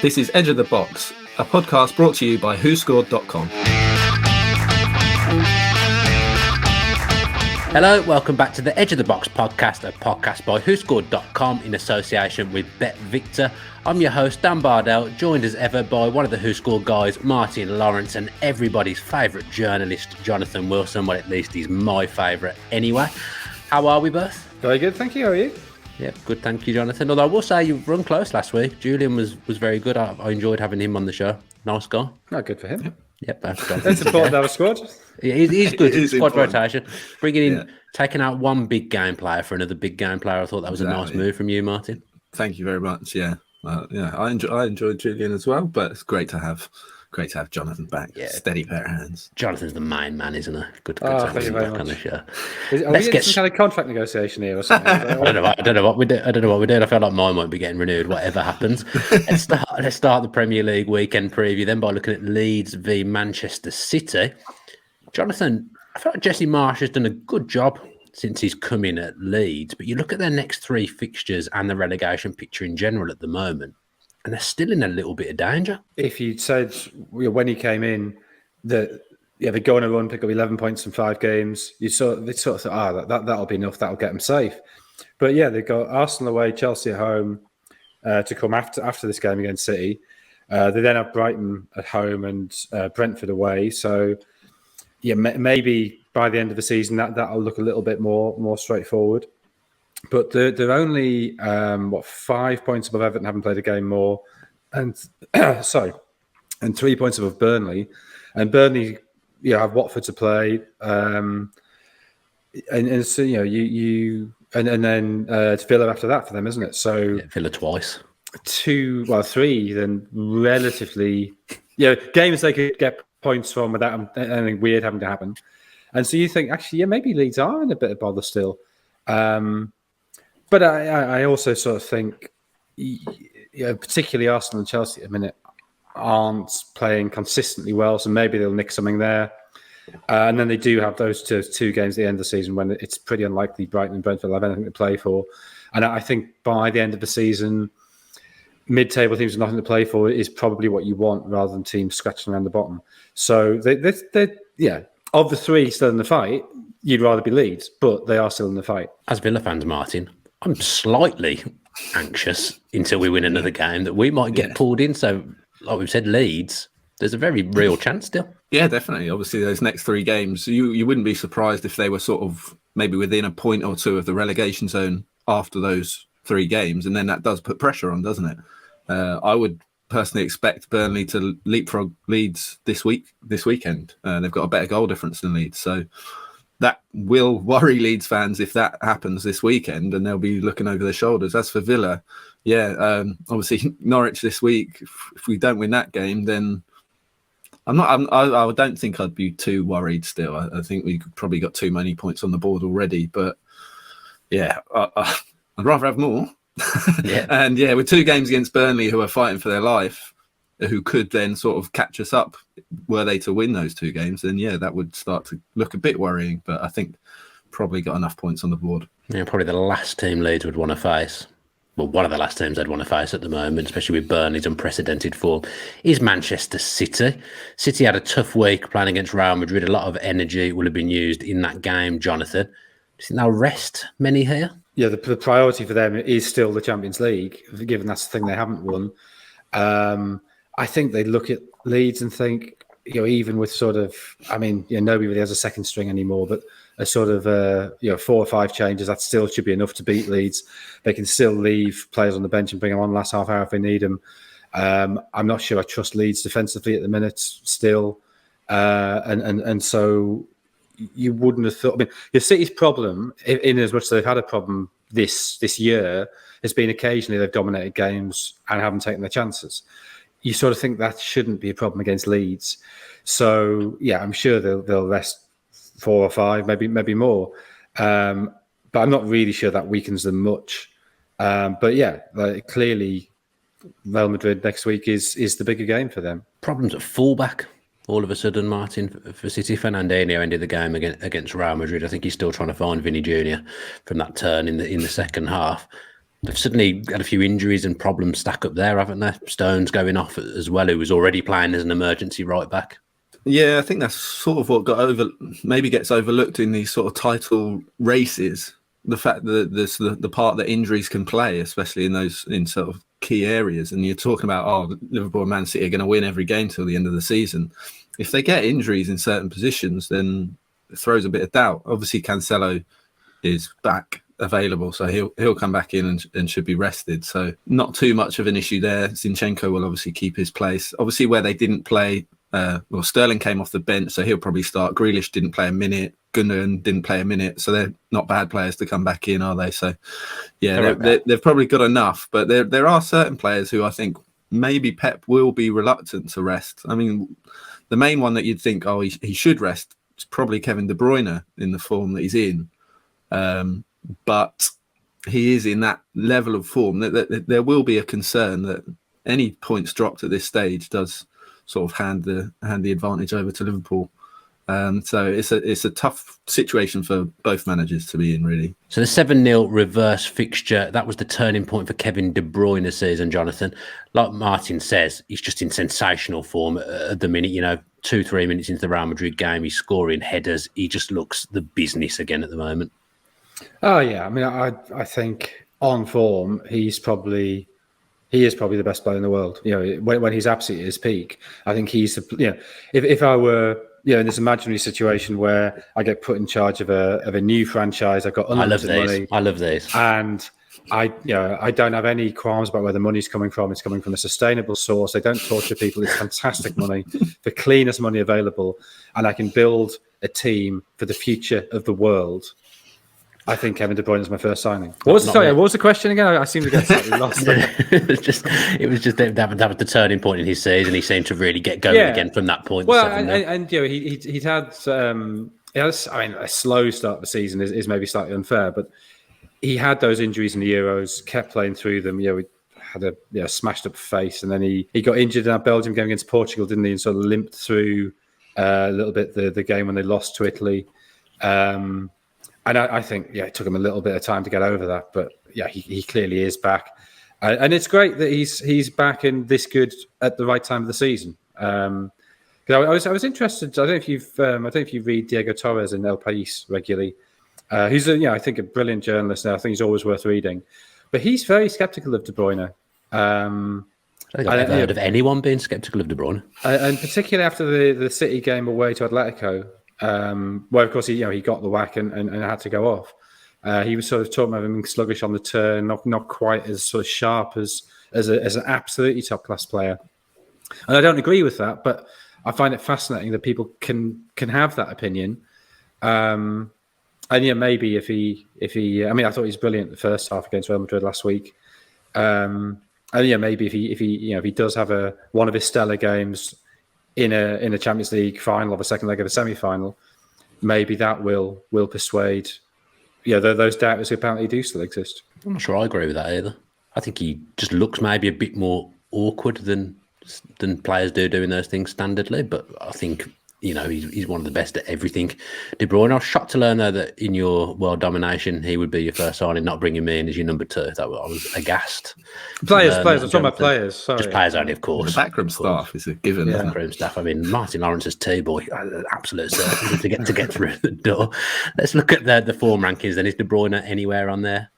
This is Edge of the Box, a podcast brought to you by WhoScored.com. Hello, welcome back to the Edge of the Box podcast, a podcast by WhoScored.com in association with Bet Victor. I'm your host, Dan Bardell, joined as ever by one of the WhoScored guys, Martin Lawrence, and everybody's favourite journalist, Jonathan Wilson. Well, at least he's my favourite anyway. How are we both? Very good, thank you. How are you? Yeah, good, thank you, Jonathan. Although I will say you've run close last week. Julian was very good. I enjoyed having him on the show. Nice guy. Oh, good for him. Yep, that's important to have a squad. Yeah, he's good. It is squad important. Rotation. Bringing in, taking out one big game player for another big game player. I thought that was a nice move from you, Martin. Thank you very much. Yeah, I enjoyed Julian as well, but it's great to have Jonathan back. Yeah. Steady pair of hands. Jonathan's the main man, isn't he? Good to have him back on the show. Are we in some kind of contract negotiation here or something? I don't know what we do. I feel like mine won't be getting renewed, whatever happens. Let's start the Premier League weekend preview then by looking at Leeds v Manchester City. Jonathan, I feel like Jesse Marsch has done a good job since he's come in at Leeds, but you look at their next three fixtures and the relegation picture in general at the moment, and they're still in a little bit of danger. If you'd said when he came in that they go on a run, pick up 11 points in 5 games, they sort of thought, that'll be enough, that'll get them safe. But yeah, they've got Arsenal away, Chelsea at home to come after this game against City. They then have Brighton at home and Brentford away. So yeah, maybe by the end of the season that'll look a little bit more straightforward. But they're only 5 points above Everton, haven't played a game more, and 3 points above Burnley, and Burnley have Watford to play, and so and then it's Villa after that for them, isn't it? So Villa twice, 3 then relatively games they could get points from without anything weird having to happen, and so you think actually maybe Leeds are in a bit of bother still. But I also sort of think, particularly Arsenal and Chelsea at the minute aren't playing consistently well, so maybe they'll nick something there. And then they do have those two games at the end of the season when it's pretty unlikely Brighton and Brentford will have anything to play for. And I think by the end of the season, mid-table teams with nothing to play for is probably what you want rather than teams scratching around the bottom. So they of the three still in the fight, you'd rather be Leeds, but they are still in the fight. As Villa fans, Martin, I'm slightly anxious until we win another game that we might get pulled in. So, like we've said, Leeds, there's a very real chance still. Yeah, definitely. Obviously, those next 3 games, you wouldn't be surprised if they were sort of maybe within a point or two of the relegation zone after those 3 games, and then that does put pressure on, doesn't it? I would personally expect Burnley to leapfrog Leeds this weekend. They've got a better goal difference than Leeds, so that will worry Leeds fans if that happens this weekend, and they'll be looking over their shoulders. As for Villa, obviously Norwich this week. If we don't win that game, then I don't think I'd be too worried. Still, I think we probably got too many points on the board already. But I'd rather have more. And with 2 games against Burnley, who are fighting for their life, who could then sort of catch us up were they to win those 2 games, then that would start to look a bit worrying. But I think probably got enough points on the board. Yeah, probably the last team Leeds would want to face. Well, one of the last teams they'd want to face at the moment, especially with Burnley's unprecedented form, is Manchester City. City had a tough week playing against Real Madrid. A lot of energy will have been used in that game, Jonathan. Do you think they'll rest many here? Yeah, the priority for them is still the Champions League, given that's the thing they haven't won. I think they look at Leeds and think, even with sort of, nobody really has a second string anymore, but a sort of, 4 or 5 changes, that still should be enough to beat Leeds. They can still leave players on the bench and bring them on last half hour if they need them. I'm not sure I trust Leeds defensively at the minute still. And so you wouldn't have thought, your City's problem, in as much as they've had a problem this year, has been occasionally they've dominated games and haven't taken their chances. You sort of think that shouldn't be a problem against Leeds. So, I'm sure they'll rest 4 or 5, maybe more. But I'm not really sure that weakens them much. But clearly Real Madrid next week is the bigger game for them. Problems at fullback all of a sudden, Martin, for City. Fernandinho ended the game against Real Madrid. I think he's still trying to find Vinny Jr. from that turn in the second half. They've suddenly had a few injuries and problems stack up there, haven't they? Stones going off as well, who was already playing as an emergency right back. Yeah, I think that's sort of what maybe gets overlooked in these sort of title races. The fact that there's the part that injuries can play, especially in sort of key areas. And you're talking about, Liverpool and Man City are going to win every game till the end of the season. If they get injuries in certain positions, then it throws a bit of doubt. Obviously, Cancelo is back available, so he'll come back in and should be rested. So not too much of an issue there. Zinchenko will obviously keep his place. Obviously, where they didn't play, Sterling came off the bench, so he'll probably start. Grealish didn't play a minute. Gundogan didn't play a minute, so they're not bad players to come back in, are they? So, yeah, they've probably got enough. But there are certain players who I think maybe Pep will be reluctant to rest. I mean, the main one that you'd think, he should rest, is probably Kevin De Bruyne in the form that he's in. But he is in that level of form that there will be a concern that any points dropped at this stage does sort of hand the advantage over to Liverpool. So it's a tough situation for both managers to be in, really. So the 7-0 reverse fixture, that was the turning point for Kevin De Bruyne this season, Jonathan. Like Martin says, he's just in sensational form at the minute. 2-3 minutes into the Real Madrid game, he's scoring headers. He just looks the business again at the moment. Oh yeah, I mean, I think on form, he is probably the best player in the world. When he's absolutely at his peak, I think he's if I were in this imaginary situation where I get put in charge of a new franchise, I've got unlimited money. I love this, and I don't have any qualms about where the money's coming from. It's coming from a sustainable source. They don't torture people. It's fantastic money, the cleanest money available, and I can build a team for the future of the world. I think Kevin De Bruyne is my first signing. What was the question again? I seem to get slightly lost. It was just that was the turning point in his season. He seemed to really get going again from that point. Well, and he'd had a slow start of the season is maybe slightly unfair, but he had those injuries in the Euros, kept playing through them. We had a smashed up face, and then he got injured in that Belgium game against Portugal, didn't he? And sort of limped through a little bit the game when they lost to Italy. And I think, it took him a little bit of time to get over that, but he clearly is back, and it's great that he's back and this good at the right time of the season. Because I was interested. I don't know if you read Diego Torres in El País regularly. He's I think a brilliant journalist now. I think he's always worth reading, but he's very sceptical of De Bruyne. I think I've never heard of anyone being sceptical of De Bruyne, and particularly after the City game away to Atletico. Where of course he got the whack and had to go off. He was sort of talking about him being sluggish on the turn, not quite as sort of sharp as an absolutely top class player. And I don't agree with that, but I find it fascinating that people can have that opinion. And maybe if he I mean, I thought he was brilliant the first half against Real Madrid last week. And maybe if he does have one of his stellar games in a Champions League final or a second leg of a semi-final, maybe that will persuade those doubters who apparently do still exist. I'm not sure I agree with that either. I think he just looks maybe a bit more awkward than players do doing those things standardly, but I think he's one of the best at everything. De Bruyne, I was shocked to learn though that in your world domination he would be your first signing, not bringing me in as your number 2. I was aghast. Players. I'm talking about players. Sorry. Just players only, of course. The backroom staff is a given. Yeah, backroom staff. I mean, Martin Lawrence's T-boy, absolute certainty to get through the door. Let's look at the form rankings. Then is De Bruyne anywhere on there?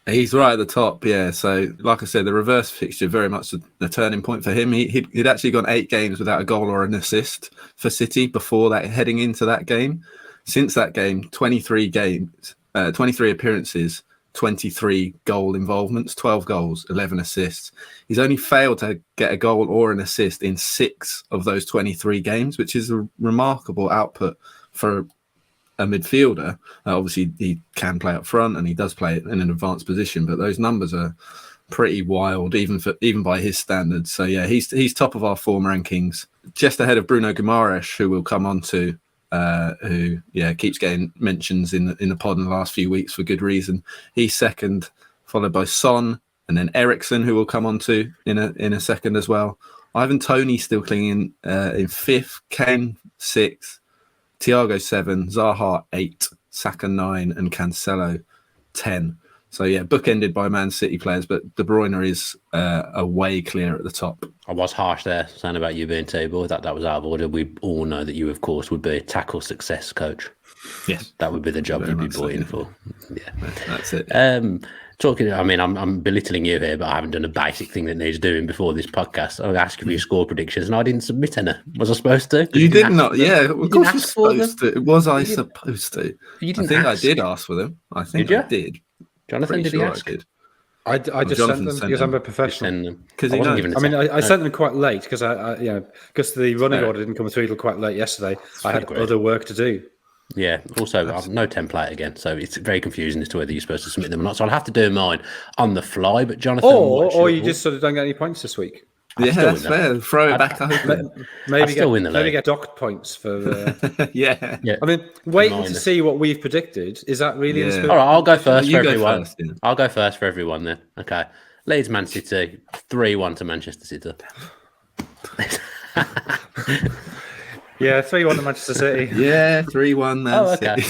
He's right at the top, yeah. So, like I said, the reverse fixture very much the turning point for him. He'd actually gone 8 games without a goal or an assist for City before that, heading into that game. Since that game, 23 games, 23 appearances, 23 goal involvements, 12 goals, 11 assists. He's only failed to get a goal or an assist in 6 of those 23 games, which is a remarkable output for a midfielder. Obviously, he can play up front and he does play in an advanced position, but those numbers are pretty wild, even by his standards. So yeah, he's top of our form rankings, just ahead of Bruno Guimaraes, who we'll come on to, who keeps getting mentions in the pod in the last few weeks for good reason. He's second, followed by Son, and then Eriksen, who we'll come on to in a second as well. Ivan Toney still clinging in 5th, Kane 6th, Thiago 7, Zaha 8, Saka 9, and Cancelo 10. So yeah, bookended by Man City players, but De Bruyne is way clear at the top. I was harsh there, saying about you being table. That was out of order. We all know that you, of course, would be a tackle success coach. Yes, that would be the job you'd be brought in for. Yeah, that's it. Talking, I mean, I'm belittling you here, but I haven't done a basic thing that needs doing before this podcast. I asked you for your score predictions, and I didn't submit any. Was I supposed to? You did not. Yeah, of course you're supposed to. Was I supposed to? You didn't. I think ask. I did ask for them. I think I did. Jonathan, did he ask? I just sent them because I'm a professional. Because I sent them quite late because because the running order didn't come through till quite late yesterday. I had other work to do. Yeah. Also, I've no template again, so it's very confusing as to whether you're supposed to submit them or not. So I'll have to do mine on the fly. But Jonathan, or you just sort of don't get any points this week. Yeah, that's fair. Throw it back open. Maybe get docked points for. Yeah. I mean, waiting to see what we've predicted. Is that really? All right, I'll go first for everyone. I'll go first for everyone then. Okay, Leeds, Man City, 3-1 to Manchester City. Yeah, 3-1 to Manchester City. Yeah, 3-1 Man City.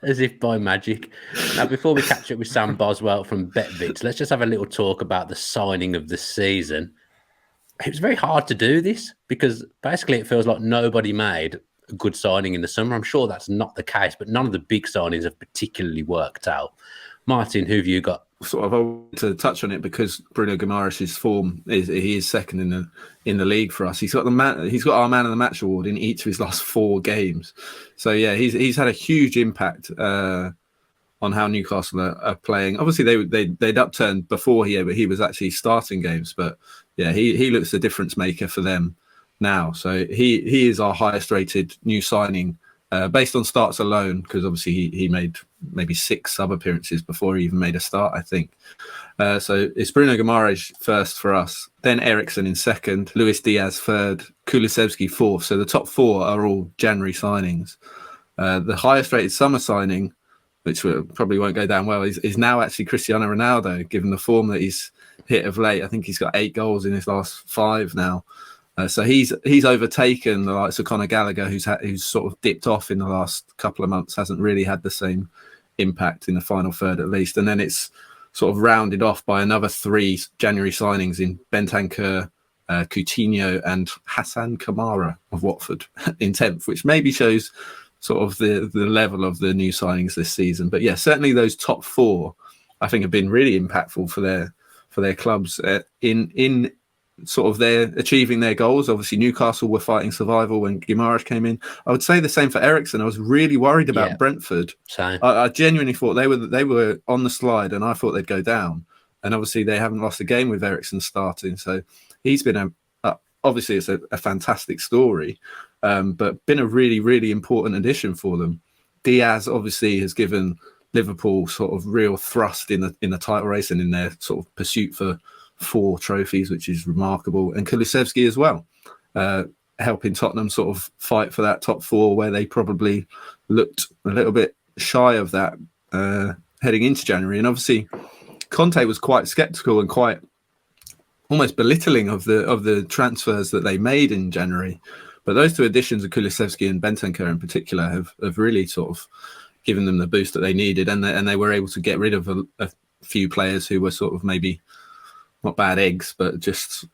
As if by magic. Now, before we catch up with Sam Boswell from BetVix, let's just have a little talk about the signing of the season. It was very hard to do this because basically it feels like nobody made a good signing in the summer. I'm sure that's not the case, but none of the big signings have particularly worked out. Martin, who have you got? Sort of, I want to touch on it because Bruno Guimaraes' form is second in the league for us. He's got our man of the match award in each of his last 4 games. So yeah, he's had a huge impact on how Newcastle are playing. Obviously, they'd upturned before he was actually starting games, but yeah, he looks a difference maker for them now. So he is our highest rated new signing. Based on starts alone, because obviously he made maybe 6 sub appearances before he even made a start, I think. So it's Bruno Guimaraes first for us, then Eriksen in second, Luis Diaz third, Kulusevski fourth. So the top 4 are all January signings. The highest rated summer signing, which probably won't go down well, is now actually Cristiano Ronaldo, given the form that he's hit of late. I think he's got 8 goals in his last 5 now. So he's overtaken the likes of Conor Gallagher, who's sort of dipped off in the last couple of months, hasn't really had the same impact in the final third at least. And then it's sort of rounded off by another 3 January signings in Bentancur, Coutinho and Hassan Kamara of Watford in 10th, which maybe shows sort of the level of the new signings this season. But yeah, certainly those top 4 I think have been really impactful for their clubs in sort of they're achieving their goals. Obviously, Newcastle were fighting survival when Guimaraes came in. I would say the same for Eriksen. I was really worried about Brentford. I genuinely thought they were on the slide, and I thought they'd go down. And obviously, they haven't lost a game with Eriksen starting. So he's been obviously it's a fantastic story, but been a really, really important addition for them. Diaz obviously has given Liverpool sort of real thrust in the title race and in their sort of pursuit for 4 trophies, which is remarkable, and Kulusevski as well, helping Tottenham sort of fight for that top 4 where they probably looked a little bit shy of that heading into January. And obviously Conte was quite sceptical and quite almost belittling of the transfers that they made in January, but those 2 additions of Kulusevski and Bentancur in particular have really sort of given them the boost that they needed, and they were able to get rid of a few players who were sort of maybe not bad eggs, but just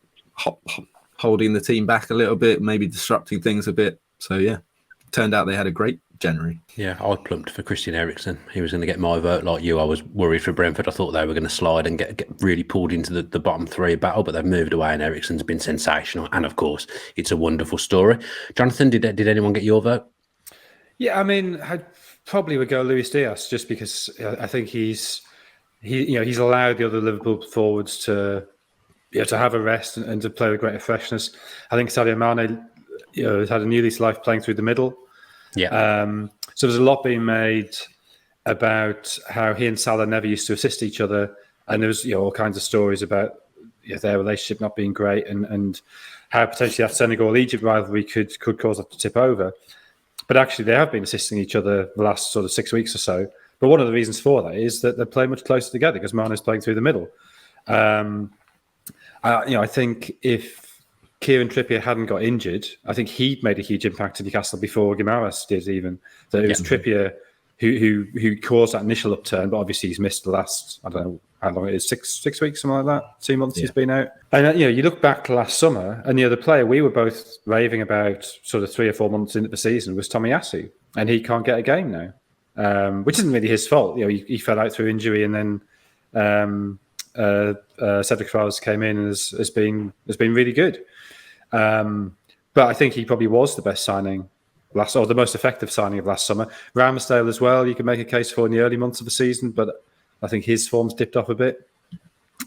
holding the team back a little bit, maybe disrupting things a bit. So yeah, turned out they had a great January. Yeah, I plumped for Christian Eriksen. He was going to get my vote like you. I was worried for Brentford. I thought they were going to slide and get really pulled into the bottom 3 battle, but they've moved away and Eriksen's been sensational. And of course, it's a wonderful story. Jonathan, did anyone get your vote? Yeah, I mean, I probably would go Luis Diaz just because I think he's allowed the other Liverpool forwards to have a rest and to play with greater freshness. I think Sadio Mane, has had a new lease of life playing through the middle. Yeah. So there's a lot being made about how he and Salah never used to assist each other, and there was all kinds of stories about their relationship not being great, and how potentially that Senegal-Egypt rivalry could cause that to tip over. But actually, they have been assisting each other the last sort of 6 weeks or so. But one of the reasons for that is that they're playing much closer together because Mane is playing through the middle. I think if Kieran Trippier hadn't got injured, I think he'd made a huge impact to Newcastle before Guimaraes did even. That it was Trippier who caused that initial upturn, but obviously he's missed the last, I don't know how long it is, six weeks, something like that, 2 months he's been out. And you look back to last summer, and the player we were both raving about sort of 3 or 4 months into the season was Tomiyasu, and he can't get a game now, which isn't really his fault. He fell out through injury, and then Cedric Flowers came in and has been really good. But I think he probably was the best signing or the most effective signing of last summer. Ramsdale as well, you can make a case for in the early months of the season, but I think his form's dipped off a bit.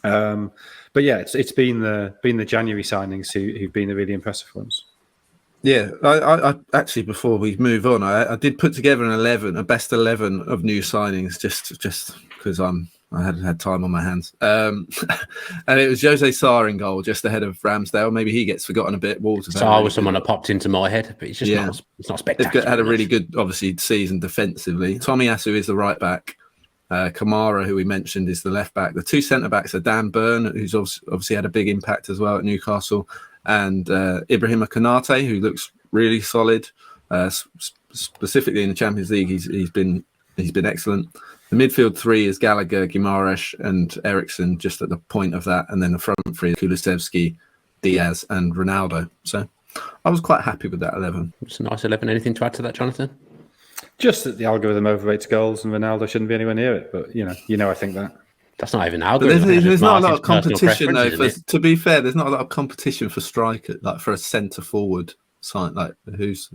But yeah, it's been the January signings who've been the really impressive ones. Yeah, I actually, before we move on, I did put together a best 11 of new signings, just because I had time on my hands. And it was Jose Sarr in goal, just ahead of Ramsdale. Maybe he gets forgotten a bit. Sarr was someone that popped into my head, but it's just not spectacular. They've had a really good, obviously, season defensively. Tomiyasu is the right back. Kamara, who we mentioned, is the left back. The 2 centre backs are Dan Burn, who's obviously had a big impact as well at Newcastle, and Ibrahima Konate, who looks really solid. Specifically in the Champions League, he's been excellent. The midfield 3 is Gallagher, Guimaraes, and Eriksen, just at the point of that, and then the front 3 is Kulusevski, Diaz, and Ronaldo. So I was quite happy with that 11. It's a nice 11. Anything to add to that, Jonathan? Just that the algorithm overrates goals and Ronaldo shouldn't be anywhere near it. But, I think that. That's not even algorithm. There's not a lot of competition, though. To be fair, there's not a lot of competition for striker, like for a centre forward side. Like it's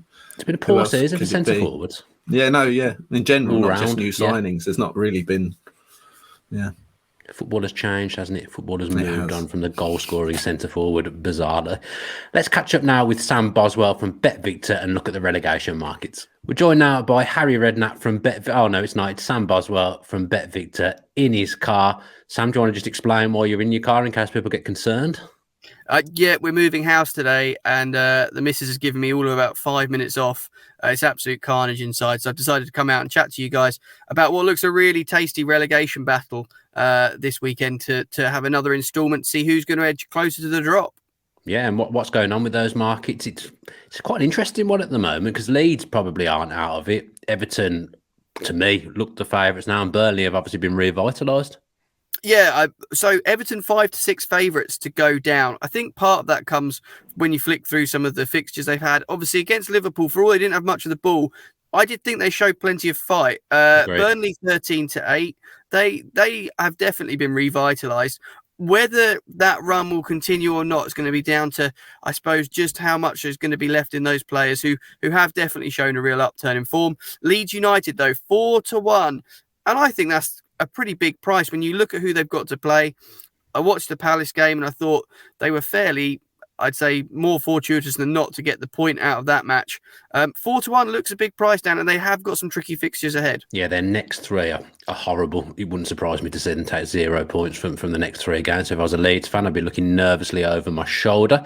been a poor season for centre forwards. Yeah, in general, not just new signings. There's not really been. Yeah. Football has changed, hasn't it? Football has moved on from the goal-scoring centre-forward, bizarrely. Let's catch up now with Sam Boswell from Bet Victor and look at the relegation markets. We're joined now by Harry Redknapp from Bet... Oh, no, it's not. It's Sam Boswell from Bet Victor in his car. Sam, do you want to just explain why you're in your car in case people get concerned? Yeah, we're moving house today, and the missus has given me all of about 5 minutes off. It's absolute carnage inside, so I've decided to come out and chat to you guys about what looks a really tasty relegation battle this weekend to have another instalment, see who's going to edge closer to the drop. Yeah, and what's going on with those markets? It's quite an interesting one at the moment because Leeds probably aren't out of it. Everton, to me, look the favourites now, and Burnley have obviously been revitalised. Yeah, so Everton 5 to 6 favourites to go down. I think part of that comes when you flick through some of the fixtures they've had. Obviously, against Liverpool, for all they didn't have much of the ball, I did think they showed plenty of fight. Burnley 13 to 8. They have definitely been revitalised. Whether that run will continue or not is going to be down to, I suppose, just how much is going to be left in those players who have definitely shown a real upturn in form. Leeds United, though, 4 to 1. And I think that's a pretty big price when you look at who they've got to play. I watched the Palace game and I thought they were fairly, I'd say, more fortuitous than not to get the point out of that match. 4 to 1 looks a big price down, and they have got some tricky fixtures ahead. Yeah, their next 3 are horrible. It wouldn't surprise me to see them take 0 points from the next 3 games. So if I was a Leeds fan, I'd be looking nervously over my shoulder.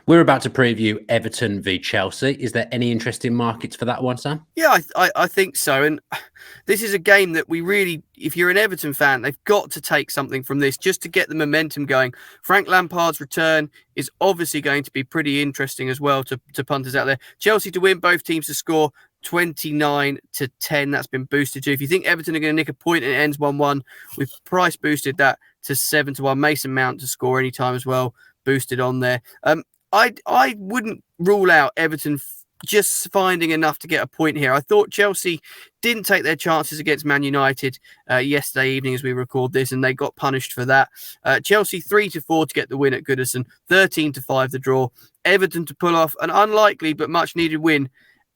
We're about to preview Everton v Chelsea. Is there any interesting markets for that one, Sam? Yeah, I think so. And this is a game that we really, if you're an Everton fan, they've got to take something from this just to get the momentum going. Frank Lampard's return is obviously going to be pretty interesting as well to punters out there. Chelsea to win, both teams to score 29 to 10. That's been boosted to. If you think Everton are going to nick a point and it ends 1-1, we've price boosted that to 7 to 1. Mason Mount to score any time as well, boosted on there. I wouldn't rule out Everton just finding enough to get a point here. I thought Chelsea didn't take their chances against Man United yesterday evening as we record this, and they got punished for that. Chelsea 3 to 4 to get the win at Goodison, 13 to 5 the draw. Everton to pull off an unlikely but much needed win,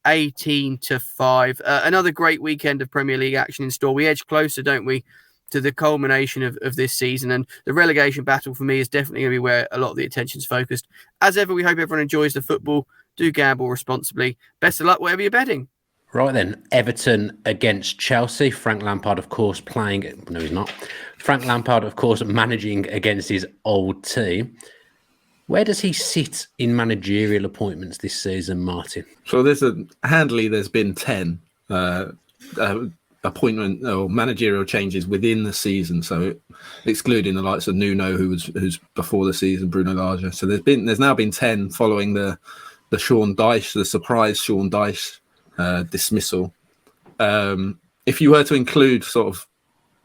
18 to 5. Another great weekend of Premier League action in store. We edge closer, don't we, to the culmination of this season, and the relegation battle for me is definitely going to be where a lot of the attention's focused. As ever, we hope everyone enjoys the football. Do gamble responsibly. Best of luck wherever you're betting. Right then, Everton against Chelsea. Frank Lampard, of course, playing... No, he's not. Frank Lampard, of course, managing against his old team. Where does he sit in managerial appointments this season, Martin? So there's been 10 appointment or managerial changes within the season. So excluding the likes of Nuno, who's before the season, Bruno Lage. So there's now been 10 following the Sean Dyche, the surprise Sean Dyche dismissal. In if you were to include sort of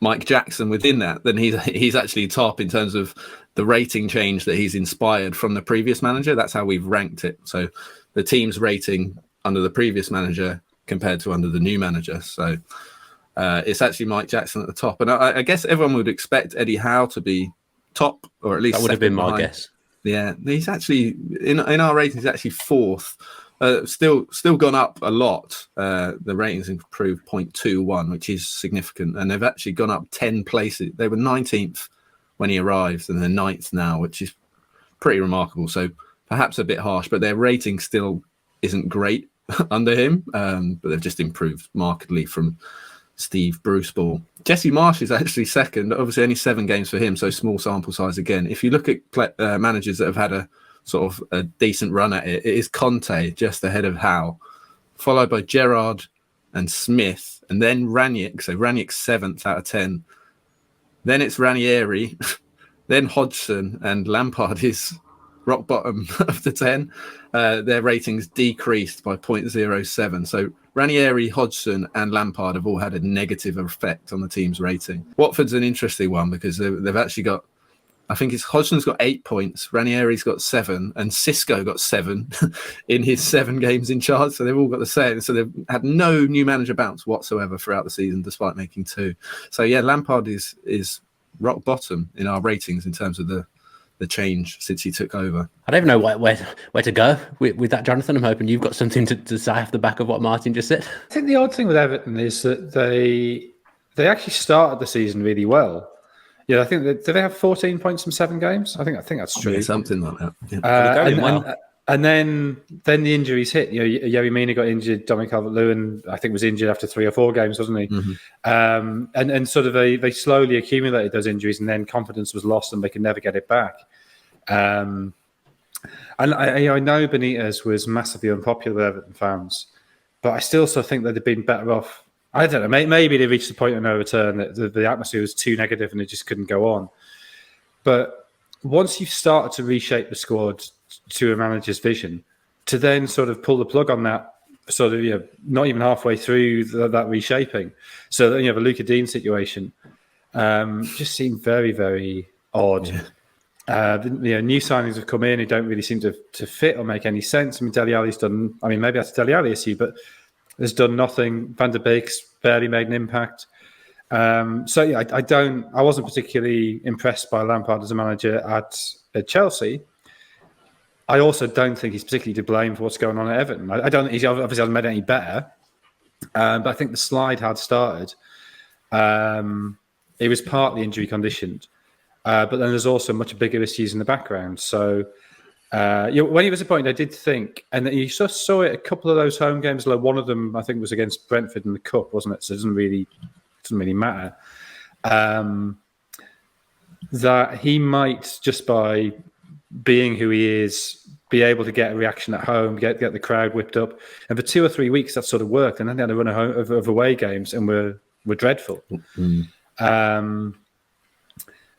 Mike Jackson within that, then he's actually top in terms of the rating change that he's inspired from the previous manager. That's how we've ranked it. So the team's rating under the previous manager compared to under the new manager. So it's actually Mike Jackson at the top. And I guess everyone would expect Eddie Howe to be top, or at least that would have been my behind. guess. Yeah, he's actually in our ratings. He's actually fourth. Still gone up a lot. The ratings improved 0.21, which is significant, and they've actually gone up 10 places. They were 19th when he arrived, and they're 9th now, which is pretty remarkable. So perhaps a bit harsh, but their rating still isn't great under him. But they've just improved markedly from Steve Bruce Ball. Jesse Marsh is actually second. Obviously, only 7 games for him, so small sample size again. If you look at managers that have had a sort of a decent run at it, it is Conte just ahead of Howe, followed by Gerrard and Smith, and then Ranić. So Ranić's 7th out of 10. Then it's Ranieri, then Hodgson, and Lampard is rock bottom of the 10. Their ratings decreased by 0.07. So Ranieri, Hodgson, and Lampard have all had a negative effect on the team's rating. Watford's an interesting one because they've actually got, I think it's Hodgson's got 8 points, Ranieri's got 7, and Xisco got 7 in his 7 games in charge. So they've all got the same. So they've had no new manager bounce whatsoever throughout the season, despite making 2. So yeah, Lampard is rock bottom in our ratings in terms of the change since he took over. I don't even know where to go with that, Jonathan. I'm hoping you've got something to say off the back of what Martin just said. I think the odd thing with Everton is that they actually started the season really well. Yeah, I think did they have 14 points from 7 games? I think that's true. Yeah, something like that. Yeah. And then the injuries hit. You know, Yerry Mina got injured. Dominic Calvert-Lewin, I think, was injured after 3 or 4 games, wasn't he? Mm-hmm. And sort of they slowly accumulated those injuries, and then confidence was lost, and they could never get it back. And I know Benitez was massively unpopular with Everton fans, but I still sort of think that they'd been better off. I don't know. Maybe they reached the point of no return that the atmosphere was too negative and it just couldn't go on. But once you've started to reshape the squad to a manager's vision, to then sort of pull the plug on that, sort of, not even halfway through that reshaping. So that, the Luca Dean situation just seemed very, very odd. Yeah. New signings have come in who don't really seem to fit or make any sense. I mean, Dele Alli's done. I mean, maybe that's a Dele Alli issue, but has done nothing. Van der Beek's barely made an impact. I wasn't particularly impressed by Lampard as a manager at Chelsea. I also don't think he's particularly to blame for what's going on at Everton. I don't think he's obviously hasn't made it any better. But I think the slide had started. It was partly injury conditioned. But then there's also much bigger issues in the background. So when he was appointed, I did think, and you just saw it a couple of those home games. Like one of them, I think, was against Brentford in the cup, wasn't it? So it doesn't really matter. That he might, just by being who he is, be able to get a reaction at home, get the crowd whipped up. And for 2 or 3 weeks, that sort of worked. And then they had a run of away games and were dreadful. Mm.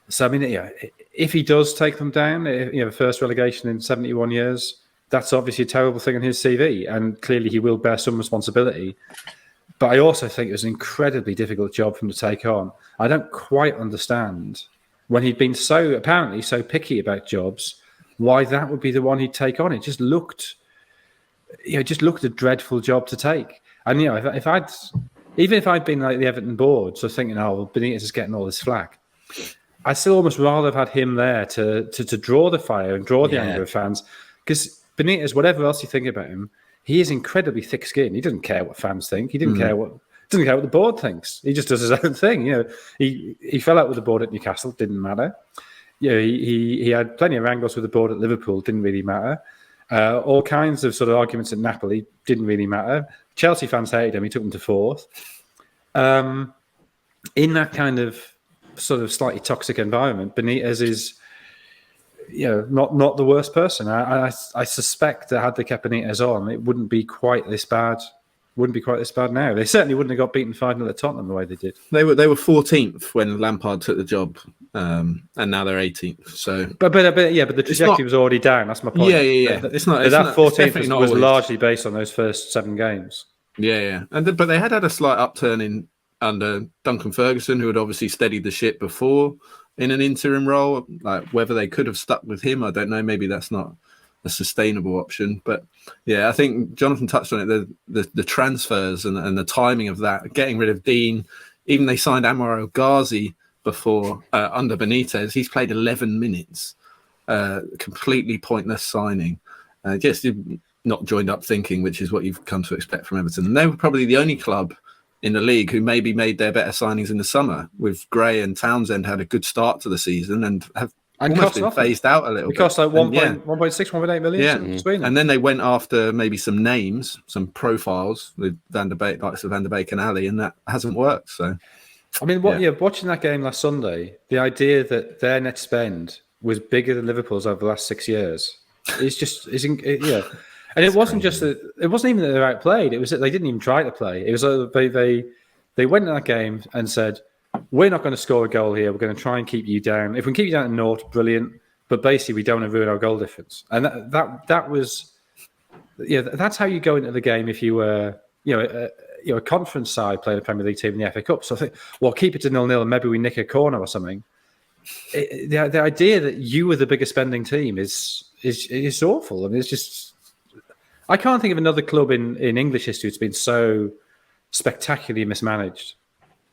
So, I mean, if he does take them down, the first relegation in 71 years, that's obviously a terrible thing on his CV. And clearly he will bear some responsibility. But I also think it was an incredibly difficult job for him to take on. I don't quite understand, when he'd been apparently so picky about jobs, why that would be the one he'd take on. It just looked a dreadful job to take. And, if I'd been like the Everton board, so thinking, Benitez is getting all this flack, I still almost rather have had him there to draw the fire and draw the anger of fans. Because Benitez, whatever else you think about him, he is incredibly thick-skinned. He doesn't care what fans think. He doesn't care what the board thinks. He just does his own thing. He fell out with the board at Newcastle. Didn't matter. He had plenty of wrangles with the board at Liverpool. Didn't really matter. All kinds of sort of arguments at Napoli. Didn't really matter. Chelsea fans hated him. He took them to 4th. In that kind of sort of slightly toxic environment, Benitez is, not the worst person. I suspect that had they kept Benitez on, it wouldn't be quite this bad. Now. They certainly wouldn't have got beaten 5-0 at Tottenham the way they did. They were 14th when Lampard took the job, and now they're 18th. So, but the trajectory was already down. That's my point. Yeah. It's not. That 14th was largely based on those first 7 games. Yeah. But they had a slight upturn in under Duncan Ferguson, who had obviously steadied the ship before in an interim role. Like whether they could have stuck with him, I don't know. Maybe that's not a sustainable option. But yeah, I think Jonathan touched on it. The transfers and the timing of that, getting rid of Dean. Even they signed Amar El Ghazi before under Benitez. He's played 11 minutes. Completely pointless signing. Just not joined up thinking, which is what you've come to expect from Everton. And they were probably the only club in the league who maybe made their better signings in the summer. With Gray and Townsend had a good start to the season and have almost been phased out a little bit. It cost like 1.6, 1.8 million. Yeah. And then they went after maybe some names, some profiles with Van der Beek, likes of Van der Beek and Ali, and that hasn't worked. So, I mean, watching that game last Sunday, the idea that their net spend was bigger than Liverpool's over the last 6 years is just, And it wasn't just that, it wasn't even that they were outplayed. It was that they didn't even try to play. It was they went in that game and said, we're not going to score a goal here. We're going to try and keep you down. If we can keep you down to 0, brilliant. But basically, we don't want to ruin our goal difference. And that was, that's how you go into the game if you were, a conference side playing a Premier League team in the FA Cup. So I think, well, keep it to 0-0 and maybe we nick a corner or something. The idea that you were the biggest spending team is awful. I mean, it's just, I can't think of another club in English history that's been so spectacularly mismanaged.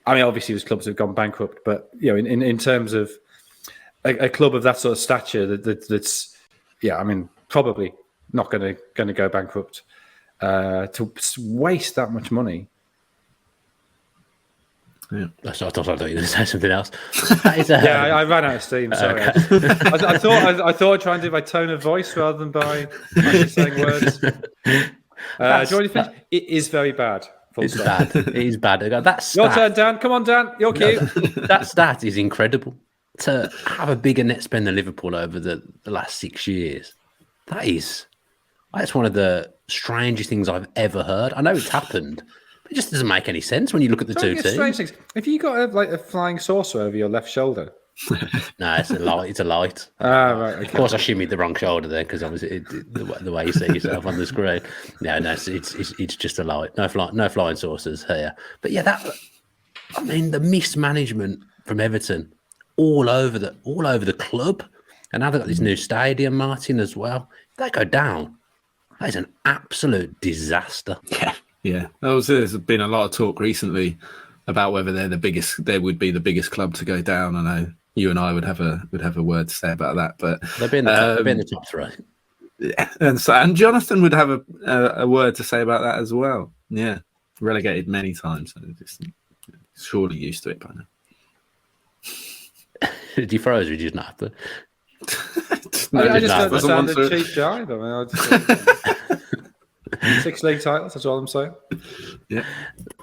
I mean, obviously, there's clubs that have gone bankrupt, but in terms of a club of that sort of stature, that's probably not going to go bankrupt. To waste that much money. Yeah, I thought I was going to say something else. I ran out of steam. Sorry, okay. I thought I'd try and do my tone of voice rather than by actually saying words. Do you want to finish? It is very bad. It's bad. It is bad. That's your turn, Dan. Come on, Dan. You're cute. That stat is incredible. To have a bigger net spend than Liverpool over the last 6 years, that's one of the strangest things I've ever heard. I know it's happened. It just doesn't make any sense when you look at the two teams. Strange things. Have you got a flying saucer over your left shoulder? No, it's a light. It's a light. Right. Okay. Of course, I shimmied the wrong shoulder there because obviously the way you see yourself on the screen. No, it's just a light. No flying saucers here. But yeah, the mismanagement from Everton all over the club, and now they've got this new stadium, Martin, as well. If they go down, that is an absolute disaster. Yeah. There's been a lot of talk recently about whether they would be the biggest club to go down. I know you and I would have a word to say about that, but they've been in the top three. Yeah, and Jonathan would have a word to say about that as well. Yeah, relegated many times, so just surely used to it by now. Did you froze or did you just not have to? I just understand the cheap jive. I mean, 6 league titles, that's all I'm saying. Yeah.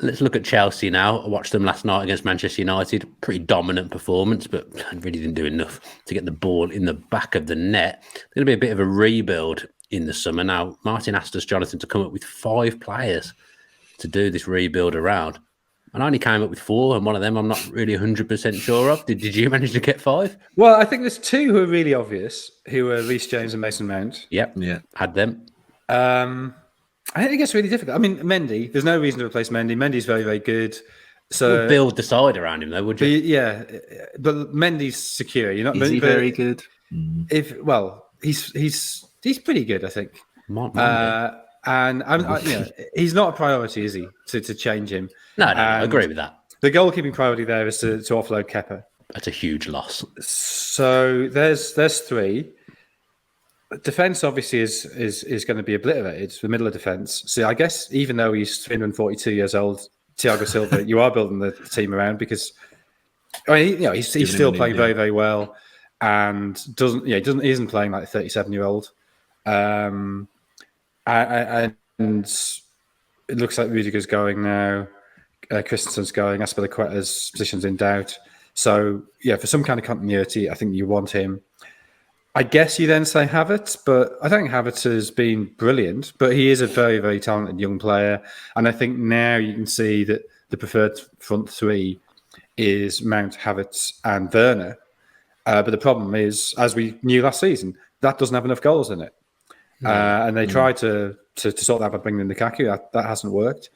Let's look at Chelsea now. I watched them last night against Manchester United. Pretty dominant performance, but really didn't do enough to get the ball in the back of the net. There's going to be a bit of a rebuild in the summer. Now, Martin asked us, Jonathan, to come up with 5 players to do this rebuild around. And I only came up with 4, and one of them I'm not really 100% sure of. Did you manage to get 5? Well, I think there's 2 who are really obvious, who are Reece James and Mason Mount. Yep. Yeah. Had them. I think it's really difficult. I mean, Mendy, there's no reason to replace Mendy. Mendy's very, very good. So you'd build the side around him, though, would you? Yeah, but Mendy's secure. You're not. Is he very good? He's pretty good, I think. And he's not a priority, is he? To change him? No, I agree with that. The goalkeeping priority there is to offload Kepa. That's a huge loss. So there's 3. Defense obviously is going to be obliterated. The middle of defense. So I guess even though he's 342 years old, Thiago Silva, you are building the team around because he's still playing very, very well, and isn't playing like a 37-year-old. And it looks like Rudiger's going now. Christensen's going. Aspilicueta's position's in doubt. So for some kind of continuity, I think you want him. I guess you then say Havertz, but I think Havertz has been brilliant, but he is a very, very talented young player. And I think now you can see that the preferred front 3 is Mount, Havertz and Werner. But the problem is, as we knew last season, that doesn't have enough goals in it. And they tried to sort that by bringing in Lukaku. That hasn't worked.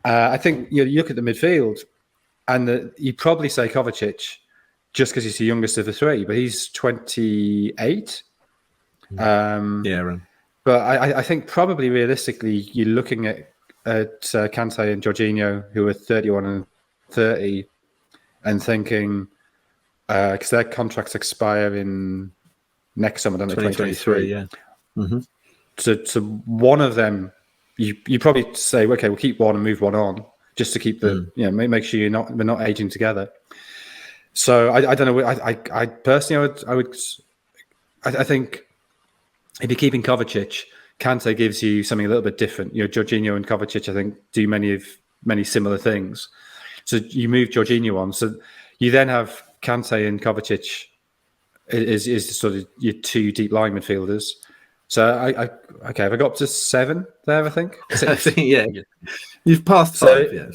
I think you look at the midfield, And you probably say Kovacic just because he's the youngest of the three, but he's 28. Right. But I think probably realistically, you're looking at Kante and Jorginho, who are 31 and 30, and thinking, because their contracts expire in next summer, don't they? 2023. Yeah. Mm-hmm. So one of them, you probably say, okay, we'll keep one and move one on, just to keep make sure we're not aging together. So I don't know. I personally, I think if you're keeping Kovacic, Kante gives you something a little bit different. Jorginho and Kovacic, I think, do many similar things. So you move Jorginho on. So you then have Kante and Kovacic is sort of your two deep line midfielders. So have I got up to 7 there? I think. I think you've passed 5. Yeah.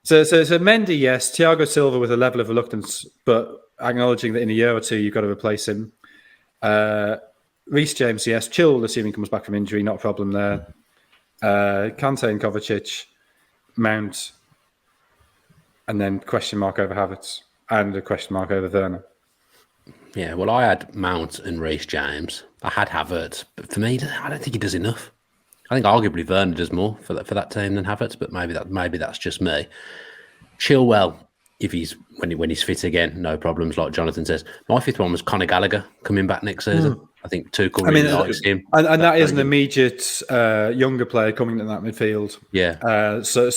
So Mendy, yes. Thiago Silva with a level of reluctance, but acknowledging that in a year or two you've got to replace him. Reece James, yes. Chilwell, assuming he comes back from injury, not a problem there. Kante and Kovacic, Mount, and then question mark over Havertz and a question mark over Werner. Yeah, well, I had Mount and Reece James. I had Havertz, but for me, I don't think he does enough. I think arguably Werner does more for that team than Havertz, but maybe that's just me. Chilwell, if when he's fit again, no problems. Like Jonathan says, my 5th one was Conor Gallagher coming back next season. I think Tuchel really likes him, and that is an immediate younger player coming in that midfield. Yeah. So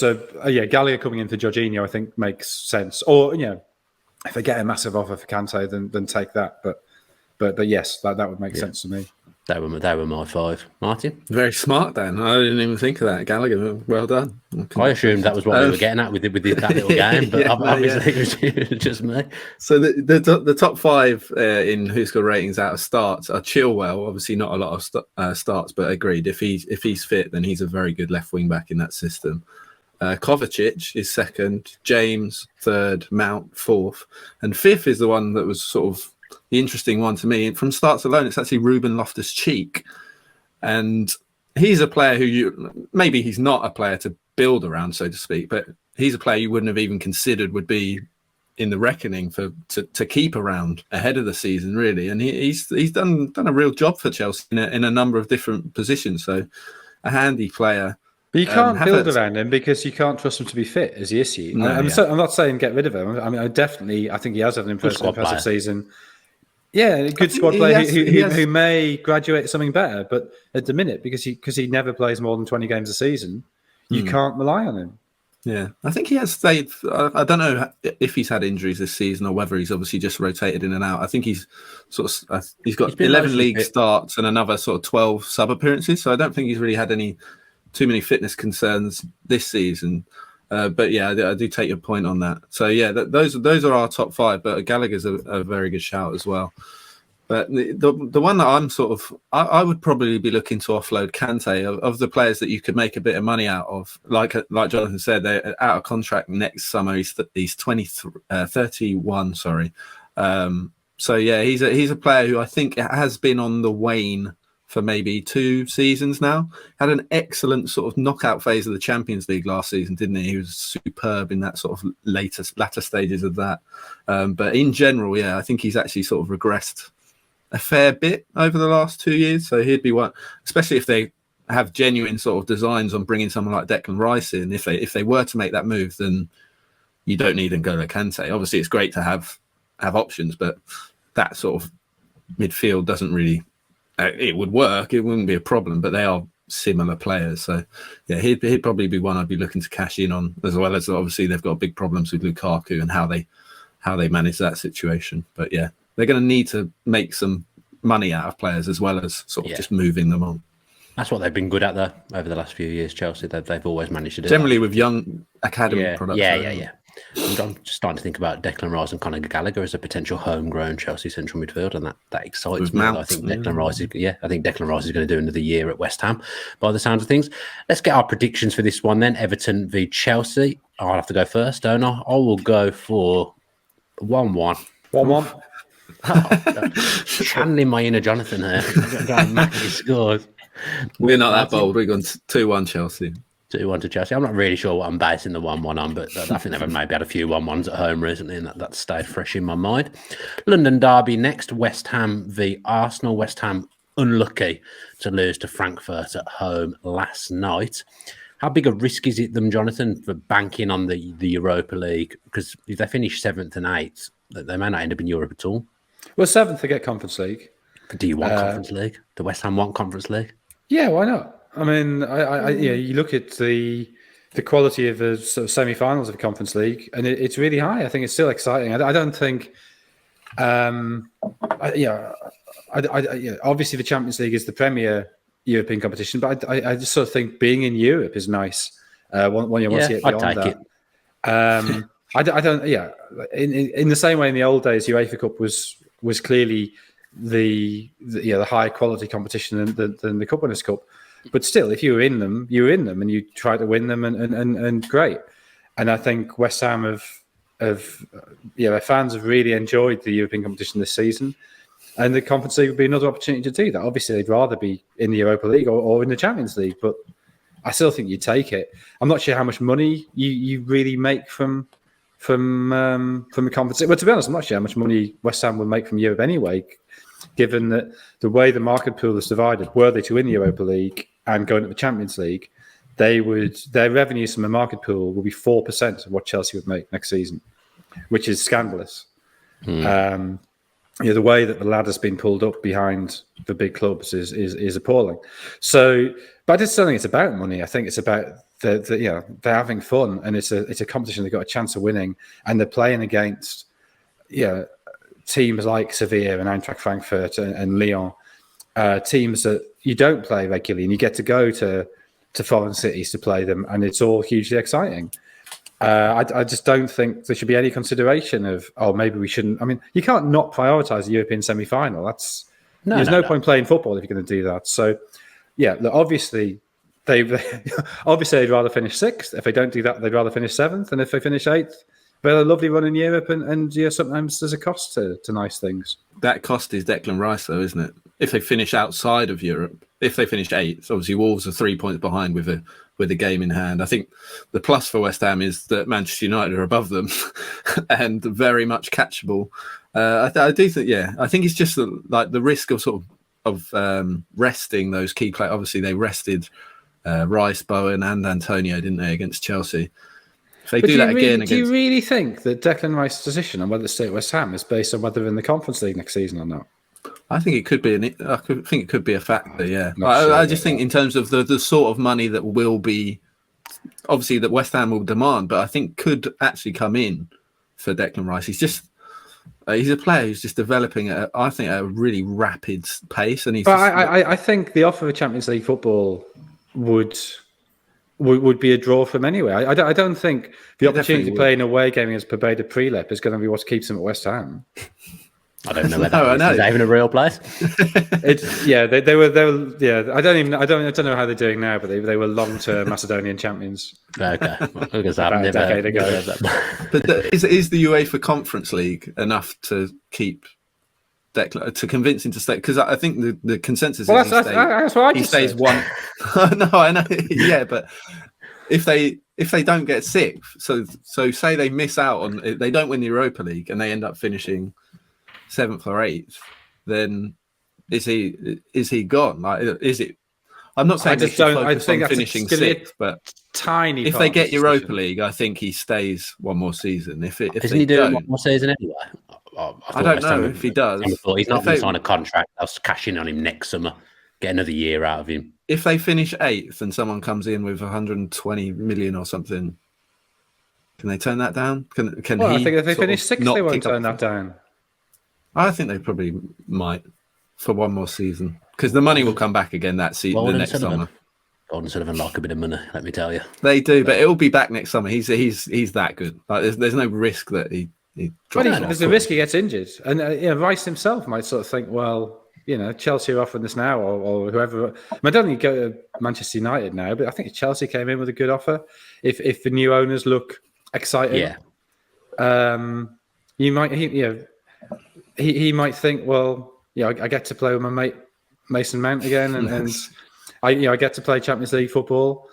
Gallagher coming in for Jorginho, I think makes sense. Or if they get a massive offer for Kante, then take that. But yes, that would make sense to me. They were my 5. Martin? Very smart, Dan. I didn't even think of that. Gallagher, well done. I assumed that was what we were getting at with that little game, but obviously it was just me. So the top 5 in WhoScored ratings out of starts are Chilwell. Obviously, not a lot of starts, but agreed. If he's fit, then he's a very good left wing back in that system. Kovacic is 2nd, James 3rd, Mount 4th, and 5th is the one that was sort of the interesting one to me. From starts alone, it's actually Ruben Loftus-Cheek, and he's a player who maybe he's not a player to build around, so to speak, but he's a player you wouldn't have even considered would be in the reckoning to keep around ahead of the season, really. And he's done a real job for Chelsea in a number of different positions. So a handy player. But you can't build around him because you can't trust him to be fit is the issue. No, I'm not saying get rid of him. I mean, I think he has had an impressive season. Yeah, a good squad player who may graduate to something better, but at the minute, because he never plays more than 20 games a season, you can't rely on him. Yeah, I think he has stayed. I don't know if he's had injuries this season or whether he's obviously just rotated in and out. I think he's he's got 11 league starts and another sort of 12 sub appearances. So I don't think he's really had too many fitness concerns this season. But yeah, I do take your point on that. So yeah, those are our top 5. But Gallagher's a very good shout as well. But the one that I'm I would probably be looking to offload Kante of the players that you could make a bit of money out of. Like Jonathan said, they're out of contract next summer. He's 31. Sorry. So yeah, he's a player who I think has been on the wane for maybe 2 seasons now. Had an excellent sort of knockout phase of the Champions League last season, didn't he? He was superb in that sort of latter stages of that. But in general, yeah, I think he's actually sort of regressed a fair bit over the last 2 years. So he'd be one, especially if they have genuine sort of designs on bringing someone like Declan Rice in. If they were to make that move, then you don't need N'Golo Kante. Obviously, it's great to have options, but that sort of midfield doesn't really. It would work. It wouldn't be a problem, but they are similar players. So, yeah, he'd probably be one I'd be looking to cash in on, as well as obviously they've got big problems with Lukaku and how they manage that situation. But yeah, they're going to need to make some money out of players as well as sort of just moving them on. That's what they've been good at though over the last few years. Chelsea, they've always managed to do generally that. With young academy products. Yeah. I'm just starting to think about Declan Rice and Conor Gallagher as a potential homegrown Chelsea central midfield, and that excites me. I think Declan Rice is going to do another year at West Ham by the sounds of things. Let's get our predictions for this one then. Everton v Chelsea. I'll have to go first, don't I? I will go for 1-1. 1-1. Channeling my inner Jonathan here. Scores. We're not that bold. We're going 2-1 Chelsea. 2-1 to Chelsea. I'm not really sure what I'm basing the 1-1 on, but I think they've maybe had a few 1-1s at home recently, and that stayed fresh in my mind. London derby next, West Ham v Arsenal. West Ham unlucky to lose to Frankfurt at home last night. How big a risk is it them, Jonathan, for banking on the Europa League? Because if they finish 7th and 8th, they may not end up in Europe at all. Well, 7th to get Conference League. Do you want Conference League? Do West Ham want Conference League? Yeah, why not? I mean, you look at the quality of the sort of semi-finals of the Conference League, and it's really high. I think it's still exciting. I don't think, obviously the Champions League is the premier European competition, but I just sort of think being in Europe is nice. When you want to get beyond that. I don't. Yeah, in the same way in the old days, UEFA Cup was clearly the higher quality competition than the Cup Winners' Cup. But still, if you were in them, and you try to win them, and great. And I think West Ham their fans have really enjoyed the European competition this season, and the Conference League would be another opportunity to do that. Obviously, they'd rather be in the Europa League or in the Champions League, but I still think you take it. I'm not sure how much money you really make from the Conference League. Well, to be honest, I'm not sure how much money West Ham would make from Europe anyway, given that the way the market pool is divided, were they to win the Europa League and go into the Champions League, their revenues from the market pool will be 4% of what Chelsea would make next season, which is scandalous. The way that the ladder's been pulled up behind the big clubs is appalling. So, but I just don't think it's about money. I think it's about they're having fun, and it's a competition they've got a chance of winning, and they're playing against teams like Sevilla and Eintracht Frankfurt and Lyon, teams that you don't play regularly, and you get to go to foreign cities to play them, and it's all hugely exciting. I just don't think there should be any consideration of, maybe we shouldn't. I mean, you can't not prioritise the European semi-final. There's no point playing football if you're going to do that. So, obviously they'd rather finish 6th. If they don't do that, they'd rather finish 7th. And if they finish 8th, they're a lovely run in Europe. And sometimes there's a cost to nice things. That cost is Declan Rice, though, isn't it? If they finish outside of Europe, if they finish 8th, obviously Wolves are 3 points behind with a game in hand. I think the plus for West Ham is that Manchester United are above them and very much catchable. I do think, I think it's just like the risk of resting those key players. Obviously, they rested Rice, Bowen, and Antonio, didn't they, against Chelsea? If they do that again, do you really think that Declan Rice's decision on whether to stay at West Ham is based on whether they're in the Conference League next season or not? I think it could be. I think it could be a factor. Yeah, I just think in terms of the sort of money that will be, obviously that West Ham will demand, but I think could actually come in for Declan Rice. He's a player who's just developing at a really rapid pace, and I think the offer of Champions League football would be a draw from anyway. I don't think the opportunity to play an away game against Pobeda Prilep is going to be what keeps him at West Ham. I don't know whether is that even a real place. They were. I don't know how they're doing now, but they were long-term Macedonian champions. Okay, because about a decade ago. But is the UEFA Conference League enough to keep Declan, to convince him to stay? Because I think the consensus is that's what he stays one. No, I know. Yeah, but if they don't get 6th, so say they miss out on, they don't win the Europa League and they end up finishing 7th or 8th, then is he gone? Like, is it? I'm not saying I think finishing 6th, but tiny. If they get Europa League, I think he stays one more season. If isn't he doing one more season anyway? I don't know if he does. He's not going to sign a contract. I was cashing on him next summer, get another year out of him. If they finish 8th and someone comes in with 120 million or something, can they turn that down? Can he? I think if they finish 6th, they won't turn that down. I think they probably might for one more season, because the money will come back again that season, the next summer. Golden Sullivan like a bit of money, let me tell you. They do, but it will be back next summer. He's that good. Like, there's no risk that he there's a risk he gets injured, and Rice himself might sort of think, well, Chelsea are offering this now, or whoever. I don't think he'd go to Manchester United now, but I think if Chelsea came in with a good offer, if the new owners look exciting, you might he might think, well, I get to play with my mate Mason Mount again, and I get to play Champions League football.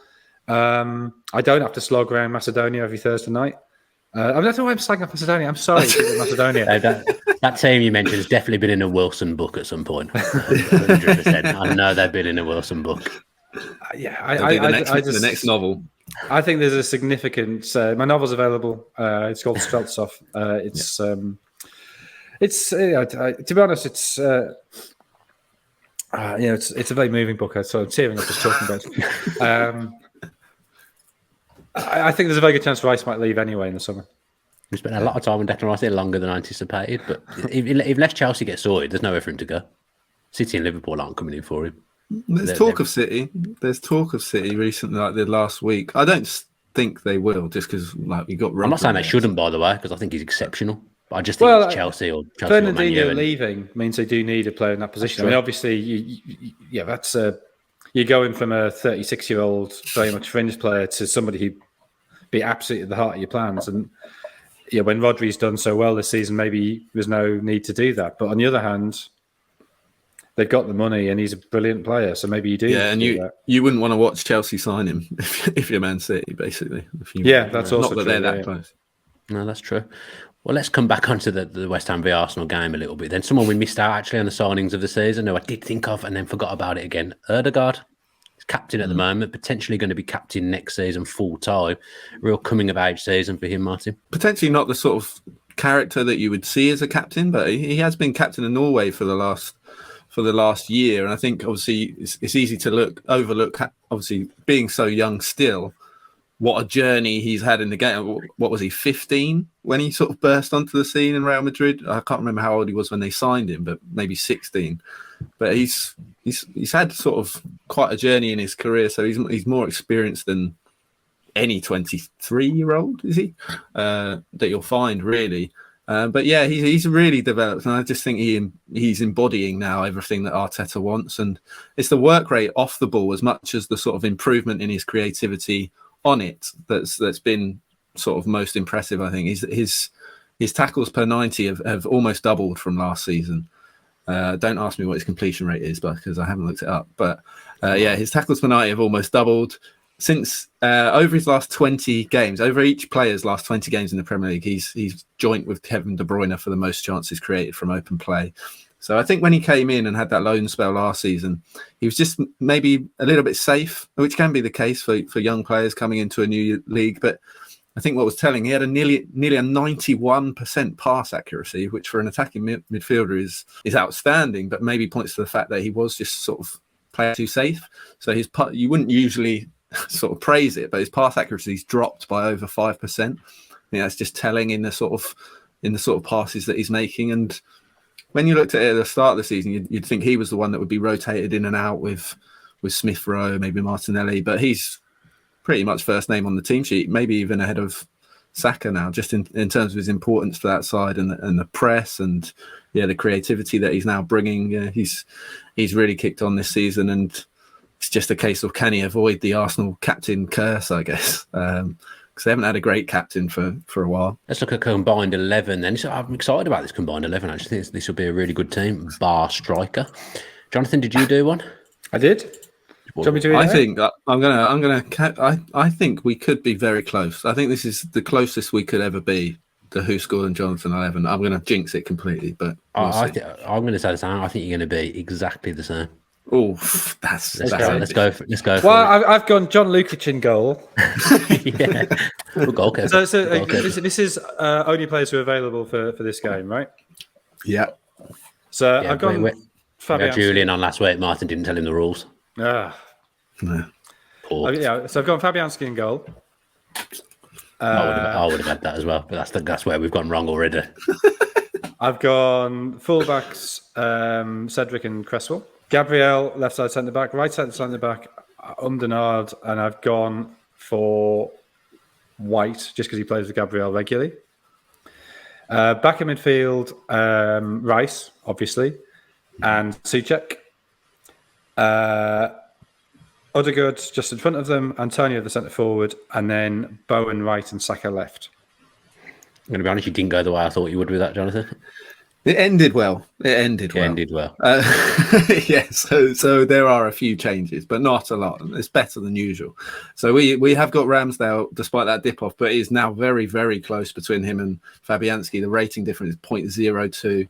I don't have to slog around Macedonia every Thursday night. I don't know why I'm slagging off Macedonia. I'm sorry, Macedonia. That team you mentioned has definitely been in a Wilson book at some point. 100%. I know they've been in a Wilson book. The next novel. I think there's a significant. My novel's available. It's called Streltsov. To be honest, it's a very moving book. So I'm tearing up just talking about it. I think there's a very good chance Rice might leave anyway in the summer. We spent a lot of time on Declan Rice here, longer than anticipated. But if less Chelsea gets sorted, there's nowhere for him to go. City and Liverpool aren't coming in for him. There's talk of City. There's talk of City recently, like the last week. I don't think they will, just because we got. I'm not saying they shouldn't, by the way, because I think he's exceptional. But I just think it's Chelsea or Fernandinho leaving means they do need a player in that position. I mean, obviously, that's you're going from a 36-year-old very much fringe player to somebody who be absolutely at the heart of your plans. And when Rodri's done so well this season, maybe there's no need to do that. But on the other hand, they've got the money and he's a brilliant player, so maybe you do. Yeah, and you wouldn't want to watch Chelsea sign him if you're Man City, basically. That's also not that true, they're that close. No, that's true. Well, let's come back onto the West Ham v Arsenal game a little bit. Then someone we missed out actually on the signings of the season, who I did think of and then forgot about it again. Ødegaard, he's captain at the moment, potentially going to be captain next season full time. Real coming of age season for him, Martin. Potentially not the sort of character that you would see as a captain, but he has been captain of Norway for the last year, and I think obviously it's easy to overlook. Obviously, being so young still, what a journey he's had in the game. What was he, 15 when he sort of burst onto the scene in Real Madrid? I can't remember how old he was when they signed him, but maybe 16. But he's had sort of quite a journey in his career, so he's more experienced than any 23-year-old, is he? That you'll find really. But yeah, he's really developed, and I just think he's embodying now everything that Arteta wants, and it's the work rate off the ball as much as the sort of improvement in his creativity on it that's been sort of most impressive. I think his tackles per 90 have almost doubled from last season. Don't ask me what his completion rate is, because I haven't looked it up. But his tackles per 90 have almost doubled. Since over his last 20 games, over each player's last 20 games in the Premier League, he's joint with Kevin De Bruyne for the most chances created from open play. So I think when he came in and had that loan spell last season, he was just maybe a little bit safe, which can be the case for young players coming into a new league. But I think what was telling, he had a nearly a 91% pass accuracy, which for an attacking midfielder is outstanding, but maybe points to the fact that he was just sort of playing too safe. So you wouldn't usually sort of praise it, but his pass accuracy's dropped by over 5%. That's just telling in the sort of passes that he's making. And when you looked at it at the start of the season, you'd think he was the one that would be rotated in and out with Smith Rowe, maybe Martinelli, but he's pretty much first name on the team sheet, maybe even ahead of Saka now, just in terms of his importance for that side and the press and the creativity that he's now bringing. He's really kicked on this season, and it's just a case of can he avoid the Arsenal captain curse, I guess. Because they haven't had a great captain for a while. Let's look at combined 11 then. So I'm excited about this combined 11. I just think this will be a really good team, bar striker. Jonathan, did you do one? I did. Do you want me to I think we could be very close. I think this is the closest we could ever be to Who Scored and Jonathan 11. I'm going to jinx it completely, but I'm going to say the same. I think you're going to be exactly the same. Oh, let's go for it. Well, I've gone John Lukic in goal. Yeah, good goalkeeper. This is only players who are available for this game, right? Yeah. So I've gone. We had Julian on last week. Martin didn't tell him the rules. No. So I've gone Fabianski in goal. I would have had that as well, but that's where we've gone wrong already. I've gone fullbacks, Cedric and Cresswell. Gabriel, left side centre back, right side centre back, Umdenard, and I've gone for White just because he plays with Gabriel regularly. Back in midfield, Rice, obviously, and Souček. Odegaard just in front of them, Antonio the centre forward, and then Bowen right and Saka left. I'm going to be honest, you didn't go the way I thought you would with that, Jonathan. It ended well. Yeah, so there are a few changes, but not a lot. It's better than usual. So we have got Ramsdale, despite that dip off, but it is now very, very close between him and Fabianski. The rating difference is 0.02.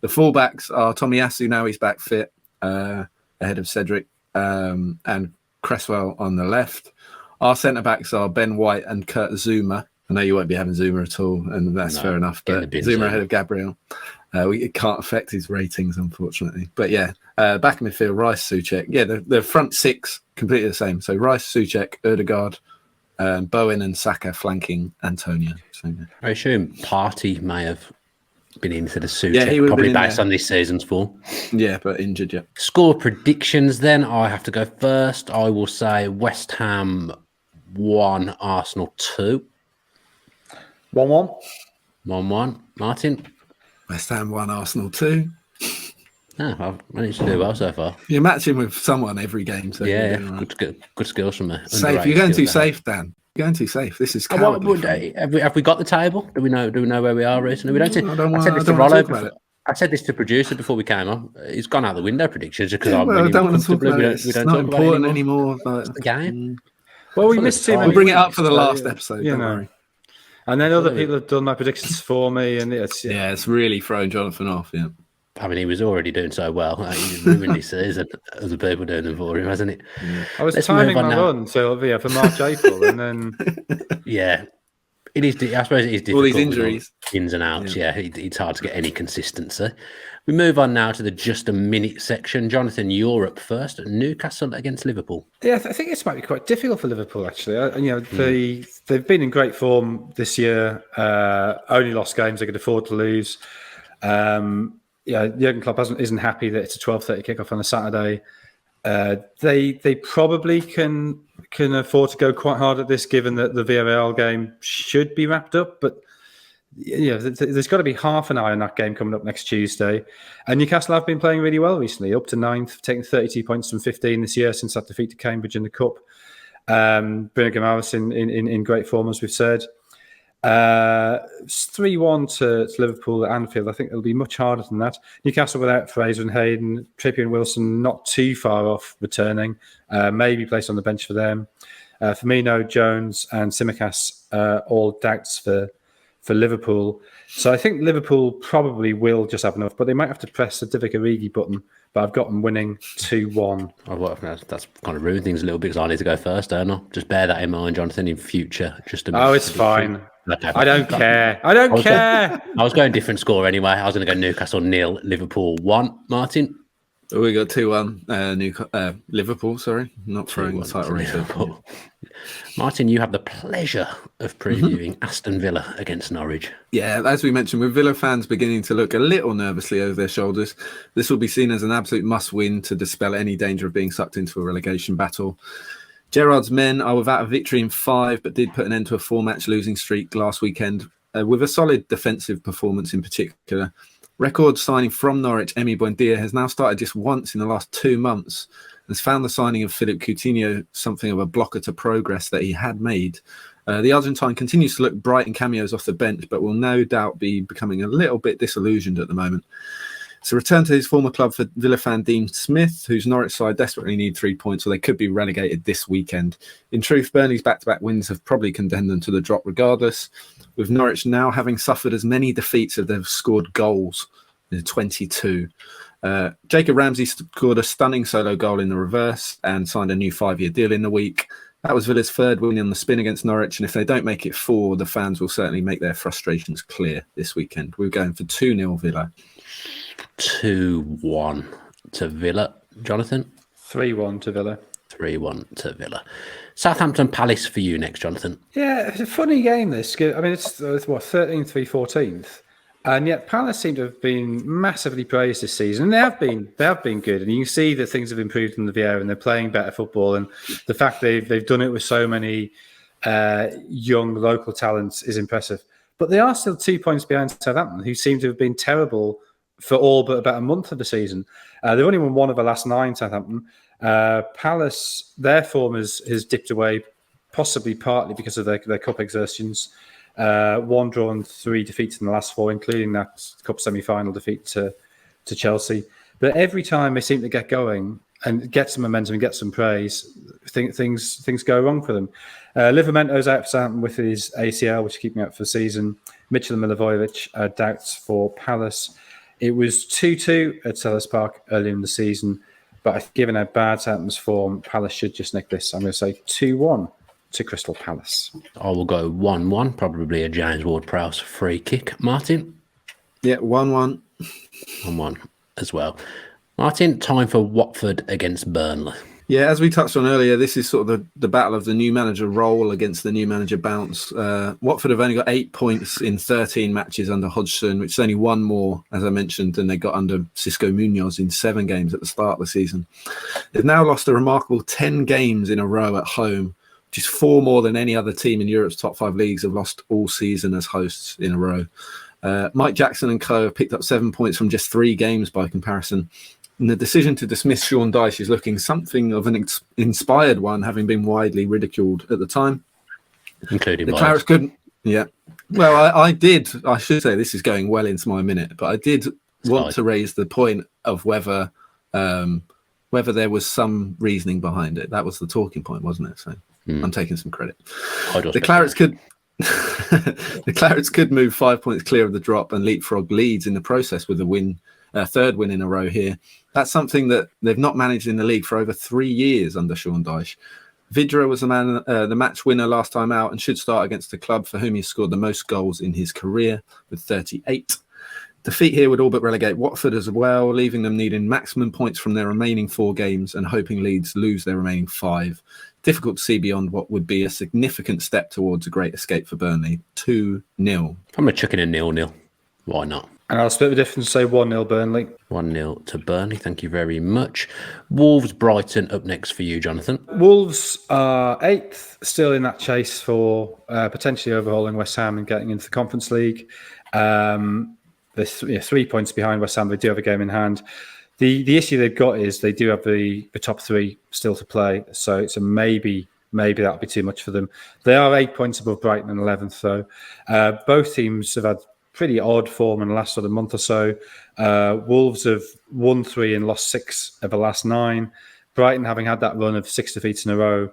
The fullbacks are Tomiyasu, now he's back fit, ahead of Cedric, and Cresswell on the left. Our centre-backs are Ben White and Kurt Zouma. I know you won't be having Zouma at all, and that's fair enough, but Zouma ahead of Gabriel. It can't affect his ratings, unfortunately. But yeah, back in midfield, Rice, Souček. Yeah, the front six completely the same. So Rice, Souček, Ødegaard, Bowen and Saka flanking Antonio. So, yeah. I assume Partey may have been into the Souček, probably based on this season's form. Yeah, but injured, yeah. Score predictions then. I have to go first. I will say West Ham 1, Arsenal 2. 1-1. 1-1. Martin? West Ham 1, Arsenal 2. I've managed to do well so far. You're matching with someone every game. So yeah, good skills from me. Safe. You're going too safe, Dan. You're going too safe. This is cowardly. Have we got the table? Do we know where we are recently? We don't. I said this to producer before we came on. He's gone out the window predictions because I don't want to talk about it. It's not important anymore. It's the game. Well, we missed too many. We'll bring it up for the last episode. Don't worry. And then other people have done my predictions for me, and it's really thrown Jonathan off. Yeah, I mean, he was already doing so well. He's ruined his season. Other people doing them for him, hasn't it? Yeah. I was timing my run for March, April, and then it is. I suppose it is difficult. All these injuries, ins and outs. Yeah, it's hard to get any consistency. We move on now to the just a minute section. Jonathan, you're up first. Newcastle against Liverpool. Yeah, I think this might be quite difficult for Liverpool, actually. They've been in great form this year. Only lost games they could afford to lose. Jurgen Klopp isn't happy that it's a 12:30 kickoff on a Saturday. They probably can afford to go quite hard at this, given that the Villarreal game should be wrapped up, but there's got to be half an eye on that game coming up next Tuesday. And Newcastle have been playing really well recently, up to 9th, taking 32 points from 15 this year since that defeat to Cambridge in the Cup. Bruno Guimaraes in great form, as we've said. 3-1 to Liverpool at Anfield. I think it'll be much harder than that. Newcastle without Fraser and Hayden, Trippier and Wilson not too far off returning. Maybe placed on the bench for them. Firmino, Jones and Tsimikas all doubts for Liverpool. So I think Liverpool probably will just have enough, but they might have to press the Divock Origi button. But I've got them winning 2-1. That's kind of ruined things a little bit because I need to go first, don't I? Just bear that in mind, Jonathan, in future. It's fine. Okay. I don't care. I was going different score anyway. I was going to go Newcastle 0, Liverpool 1. Martin? We got 2-1. Liverpool, sorry. Not throwing the title Liverpool. Martin, you have the pleasure of previewing Aston Villa against Norwich. Yeah, as we mentioned, with Villa fans beginning to look a little nervously over their shoulders, this will be seen as an absolute must-win to dispel any danger of being sucked into a relegation battle. Gerrard's men are without a victory in 5, but did put an end to a 4-match losing streak last weekend, with a solid defensive performance in particular. Record signing from Norwich, Emi Buendia, has now started just once in the last 2 months and has found the signing of Philippe Coutinho something of a blocker to progress that he had made. The Argentine continues to look bright in cameos off the bench, but will no doubt be becoming a little bit disillusioned at the moment. So return to his former club for Villa fan Dean Smith, whose Norwich side desperately need 3 points, or they could be relegated this weekend. In truth, Burnley's back-to-back wins have probably condemned them to the drop regardless, with Norwich now having suffered as many defeats as they've scored goals, 22. Jacob Ramsey scored a stunning solo goal in the reverse and signed a new 5-year deal in the week. That was Villa's third win on the spin against Norwich, and if they don't make it 4, the fans will certainly make their frustrations clear this weekend. We're going for 2-0 Villa. 2-1 to Villa. Jonathan? 3-1 to Villa. 3-1 to Villa. Southampton Palace for you next, Jonathan. Yeah, it's a funny game, this. I mean, it's 13th, 14th. And yet Palace seem to have been massively praised this season. And they have been good. And you can see that things have improved in the VR and they're playing better football. And the fact they've done it with so many young local talents is impressive. But they are still 2 points behind Southampton, who seem to have been terrible for all but about a month of the season. They've only won 1 of the last 9, Southampton. Palace, their form has dipped away, possibly partly because of their cup exertions. 1 draw and 3 defeats in the last 4, including that cup semi-final defeat to Chelsea. But every time they seem to get going and get some momentum and get some praise, things go wrong for them. Livermento's out for Southampton with his ACL, which is keeping out for the season. Mitchell and Milivojevic doubts for Palace. It was 2-2 at Selhurst Park earlier in the season, but given how bad Southampton's form, Palace should just nick this. I'm going to say 2-1 to Crystal Palace. I will go 1-1, probably a James Ward-Prowse free kick. Martin? Yeah, 1-1. 1-1 as well. Martin, time for Watford against Burnley. Yeah, as we touched on earlier, this is sort of the battle of the new manager role against the new manager bounce. Watford have only got 8 points in 13 matches under Hodgson, which is only one more, as I mentioned, than they got under Xisco Munoz in 7 games at the start of the season. They've now lost a remarkable 10 games in a row at home, which is 4 more than any other team in Europe's top 5 leagues have lost all season as hosts in a row. Mike Jackson and co have picked up 7 points from just 3 games by comparison. And the decision to dismiss Sean Dyche is looking something of an inspired one, having been widely ridiculed at the time. Including the Clarets couldn't. Yeah. Well, I did. I should say this is going well into my minute, but I did want to raise the point of whether there was some reasoning behind it. That was the talking point, wasn't it? So I'm taking some credit. The Clarets could. The Clarets could move 5 points clear of the drop and leapfrog Leeds in the process with a win. Third win in a row here. That's something that they've not managed in the league for over 3 years under Sean Dyche. Vidra was the match winner last time out and should start against the club for whom he scored the most goals in his career with 38. Defeat here would all but relegate Watford as well, leaving them needing maximum points from their remaining 4 games and hoping Leeds lose their remaining 5. Difficult to see beyond what would be a significant step towards a great escape for Burnley. 2-0. I'm going to chuck in a 0-0. Why not? And I'll split the difference and say 1-0 Burnley. 1-0 to Burnley. Thank you very much. Wolves Brighton up next for you, Jonathan. Wolves are 8th, still in that chase for potentially overhauling West Ham and getting into the Conference League. They're 3 points behind West Ham. They do have a game in hand. The issue they've got is they do have the top 3 still to play. So it's a maybe that'll be too much for them. They are 8 points above Brighton and 11th, though. Both teams have had pretty odd form in the last sort of month or so. Wolves have won 3 and lost 6 of the last 9. Brighton, having had that run of 6 defeats in a row,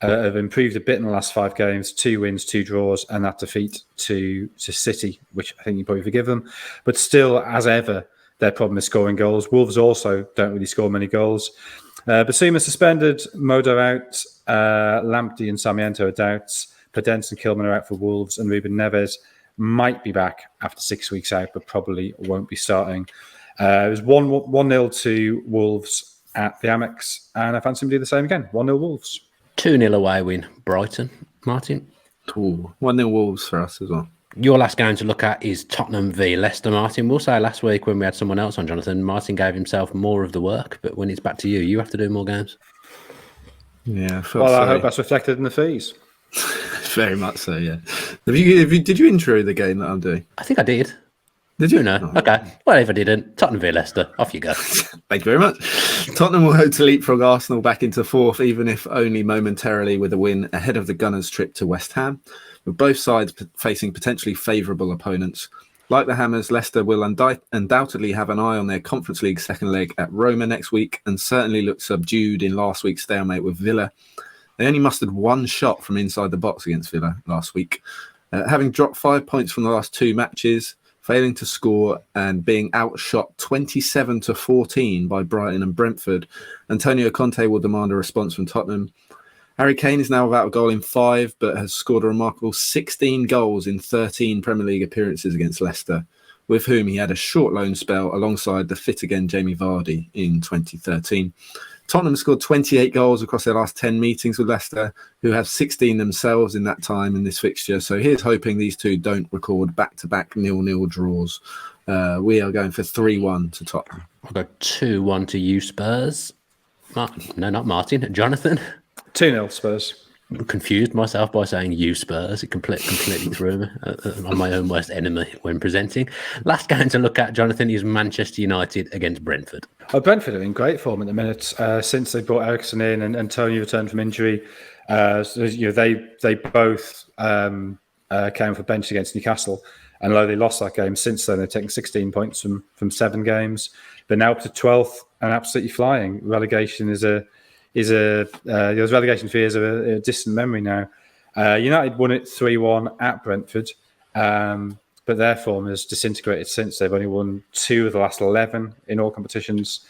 have improved a bit in the last 5 games, 2 wins, 2 draws, and that defeat to City, which I think you probably forgive them. But still, as ever, their problem is scoring goals. Wolves also don't really score many goals. Basuma suspended, Modo out, Lamptey and Sarmiento are doubts, Podence and Kilman are out for Wolves, and Ruben Neves might be back after 6 weeks out, but probably won't be starting. It was 1-0 to Wolves at the Amex, and I fancy them to do the same again. 1-0 Wolves. 2-0 away win, Brighton. Martin? 1-0 Wolves for us as well. Your last game to look at is Tottenham v Leicester, Martin. We'll say last week when we had someone else on, Jonathan, Martin gave himself more of the work, but when it's back to you, you have to do more games. Yeah. I hope that's reflected in the fees. Very much so, yeah. Did you intro the game that I'm doing? I think I did. Did you? No. Okay. Well, if I didn't, Tottenham v Leicester. Off you go. Thank you very much. Tottenham will hope to leapfrog Arsenal back into 4th, even if only momentarily, with a win ahead of the Gunners' trip to West Ham, with both sides facing potentially favourable opponents. Like the Hammers, Leicester will undoubtedly have an eye on their Conference League second leg at Roma next week and certainly looked subdued in last week's stalemate with Villa. They only mustered 1 shot from inside the box against Villa last week. Having dropped 5 points from the last 2 matches, failing to score and being outshot 27-14 by Brighton and Brentford, Antonio Conte will demand a response from Tottenham. Harry Kane is now without a goal in 5, but has scored a remarkable 16 goals in 13 Premier League appearances against Leicester, with whom he had a short loan spell alongside the fit-again Jamie Vardy in 2013. Tottenham scored 28 goals across their last 10 meetings with Leicester, who have 16 themselves in that time in this fixture. So here's hoping these two don't record back-to-back 0-0 draws. We are going for 3-1 to Tottenham. I'll go 2-1 to you, Spurs. No, not Martin. Jonathan? 2-0 Spurs. Confused myself by saying you Spurs. It completely threw me. I'm my own worst enemy when presenting. Last game to look at, Jonathan, is Manchester United against Brentford. Brentford are in great form at the minute since they brought Eriksen in and Tony returned from injury. They both came for bench against Newcastle. And although they lost that game, since then they've taken 16 points from 7 games. They're now up to 12th and absolutely flying. Relegation those relegation fears are a distant memory now. United won it 3-1 at Brentford, but their form has disintegrated since. They've only won 2 of the last 11 in all competitions.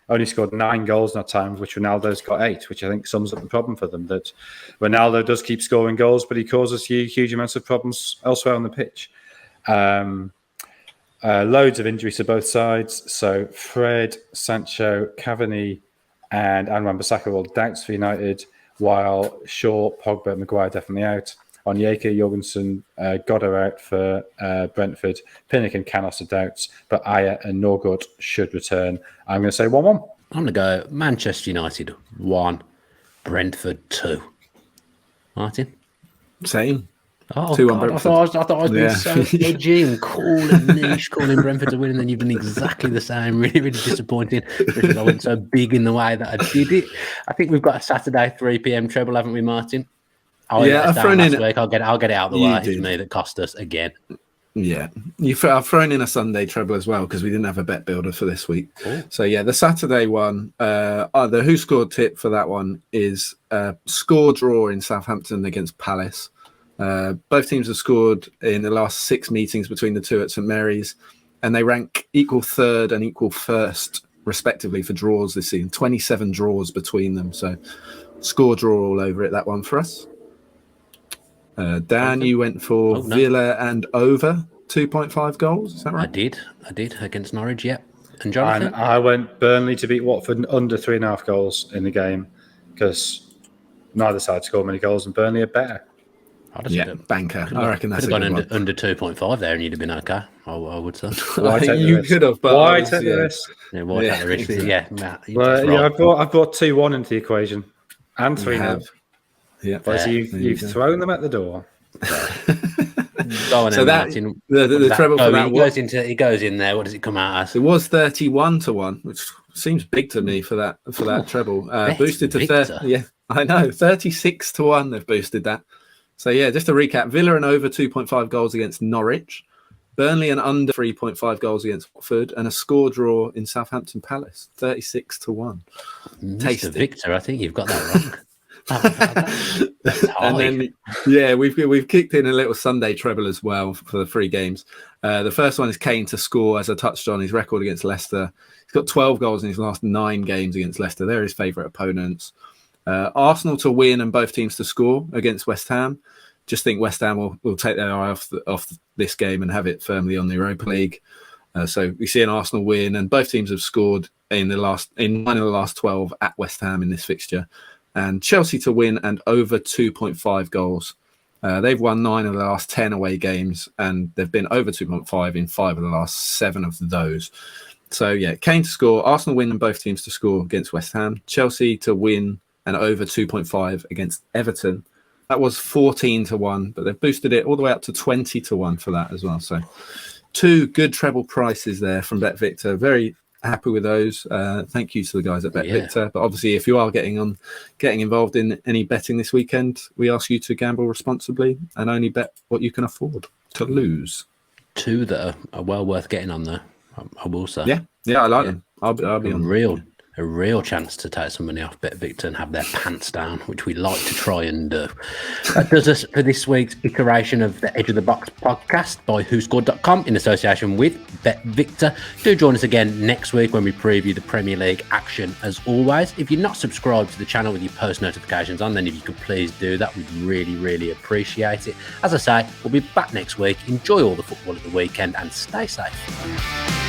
Only scored 9 goals in that time, which Ronaldo's got 8, which I think sums up the problem for them. That Ronaldo does keep scoring goals, but he causes huge amounts of problems elsewhere on the pitch. Loads of injuries to both sides. So Fred, Sancho, Cavani, and Wan-Bissaka are all doubts for United, while Shaw, Pogba, Maguire definitely out. Onyeka, Jorgensen, Goddard out for Brentford. Pinnock and Canos are doubts, but Aya and Norgård should return. I'm going to say 1-1. I'm going to go Manchester United 1, Brentford 2. Martin? Same. Oh, 2-1 God, Brentford. I thought I was being so edgy and cool and niche, calling Brentford to win, and then you've done exactly the same. Really, really disappointing because I went so big in the way that I did it. I think we've got a Saturday 3 p.m. treble, haven't we, Martin? I've thrown in. Week. I'll get it out of the way. It's me that cost us again. Yeah, I've thrown in a Sunday treble as well because we didn't have a bet builder for this week. Ooh. So yeah, the Saturday one, the Who Scored tip for that one is score draw in Southampton against Palace. Both teams have scored in the last 6 meetings between the two at St Mary's, and they rank equal third and equal first respectively for draws this season. 27 draws between them. So score draw all over it. That one for us. Dan, you went for Villa and over 2.5 goals. Is that right? I did against Norwich. Yeah, and Jonathan. And I went Burnley to beat Watford under 3.5 goals in the game because neither side scored many goals, and Burnley are better. Banker. I reckon that's could a have good gone under 2.5 there, and you'd have been okay. I would say. You could have, but why take the risk? Yeah, why take the risk? Exactly. Yeah, Matt. I've brought 2-1 into the equation and 3-0. Yeah, so you've thrown them at the door. Go on, so Martin. The treble for that he goes in there. What does it come out as? It was 31-1, which seems big to me for that treble. Boosted to 30. Yeah, I know. 36-1. They've boosted that. So yeah, just to recap: Villa and over 2.5 goals against Norwich, Burnley and under 3.5 goals against Watford, and a score draw in Southampton Palace, 36-1. Mr. Victor, I think you've got that wrong. And then we've kicked in a little Sunday treble as well for the 3 games. The first one is Kane to score, as I touched on his record against Leicester. He's got 12 goals in his last 9 games against Leicester. They're his favourite opponents. Arsenal to win and both teams to score against West Ham. Just think West Ham will take their eye off this game and have it firmly on the Europa League. So we see an Arsenal win, and both teams have scored in 9 of the last 12 at West Ham in this fixture. And Chelsea to win and over 2.5 goals. They've won 9 of the last 10 away games, and they've been over 2.5 in 5 of the last 7 of those. So yeah, Kane to score, Arsenal win and both teams to score against West Ham. Chelsea to win and over 2.5 against Everton. That was 14-1, but they've boosted it all the way up to 20-1 for that as well. So 2 good treble prices there from Bet Victor. Very happy with those. Thank you to the guys at Bet Victor. But obviously, if you are getting involved in any betting this weekend, we ask you to gamble responsibly and only bet what you can afford to lose. 2 that are well worth getting on there, I will say. Yeah, I like them. I'll be on a real chance to take some money off Bet Victor and have their pants down, which we like to try and do. That does us for this week's iteration of the Edge of the Box podcast by WhoScored.com in association with Bet Victor. Do join us again next week when we preview the Premier League action as always. If you're not subscribed to the channel with your post notifications on, then if you could please do that, we'd really, really appreciate it. As I say, we'll be back next week. Enjoy all the football at the weekend and stay safe.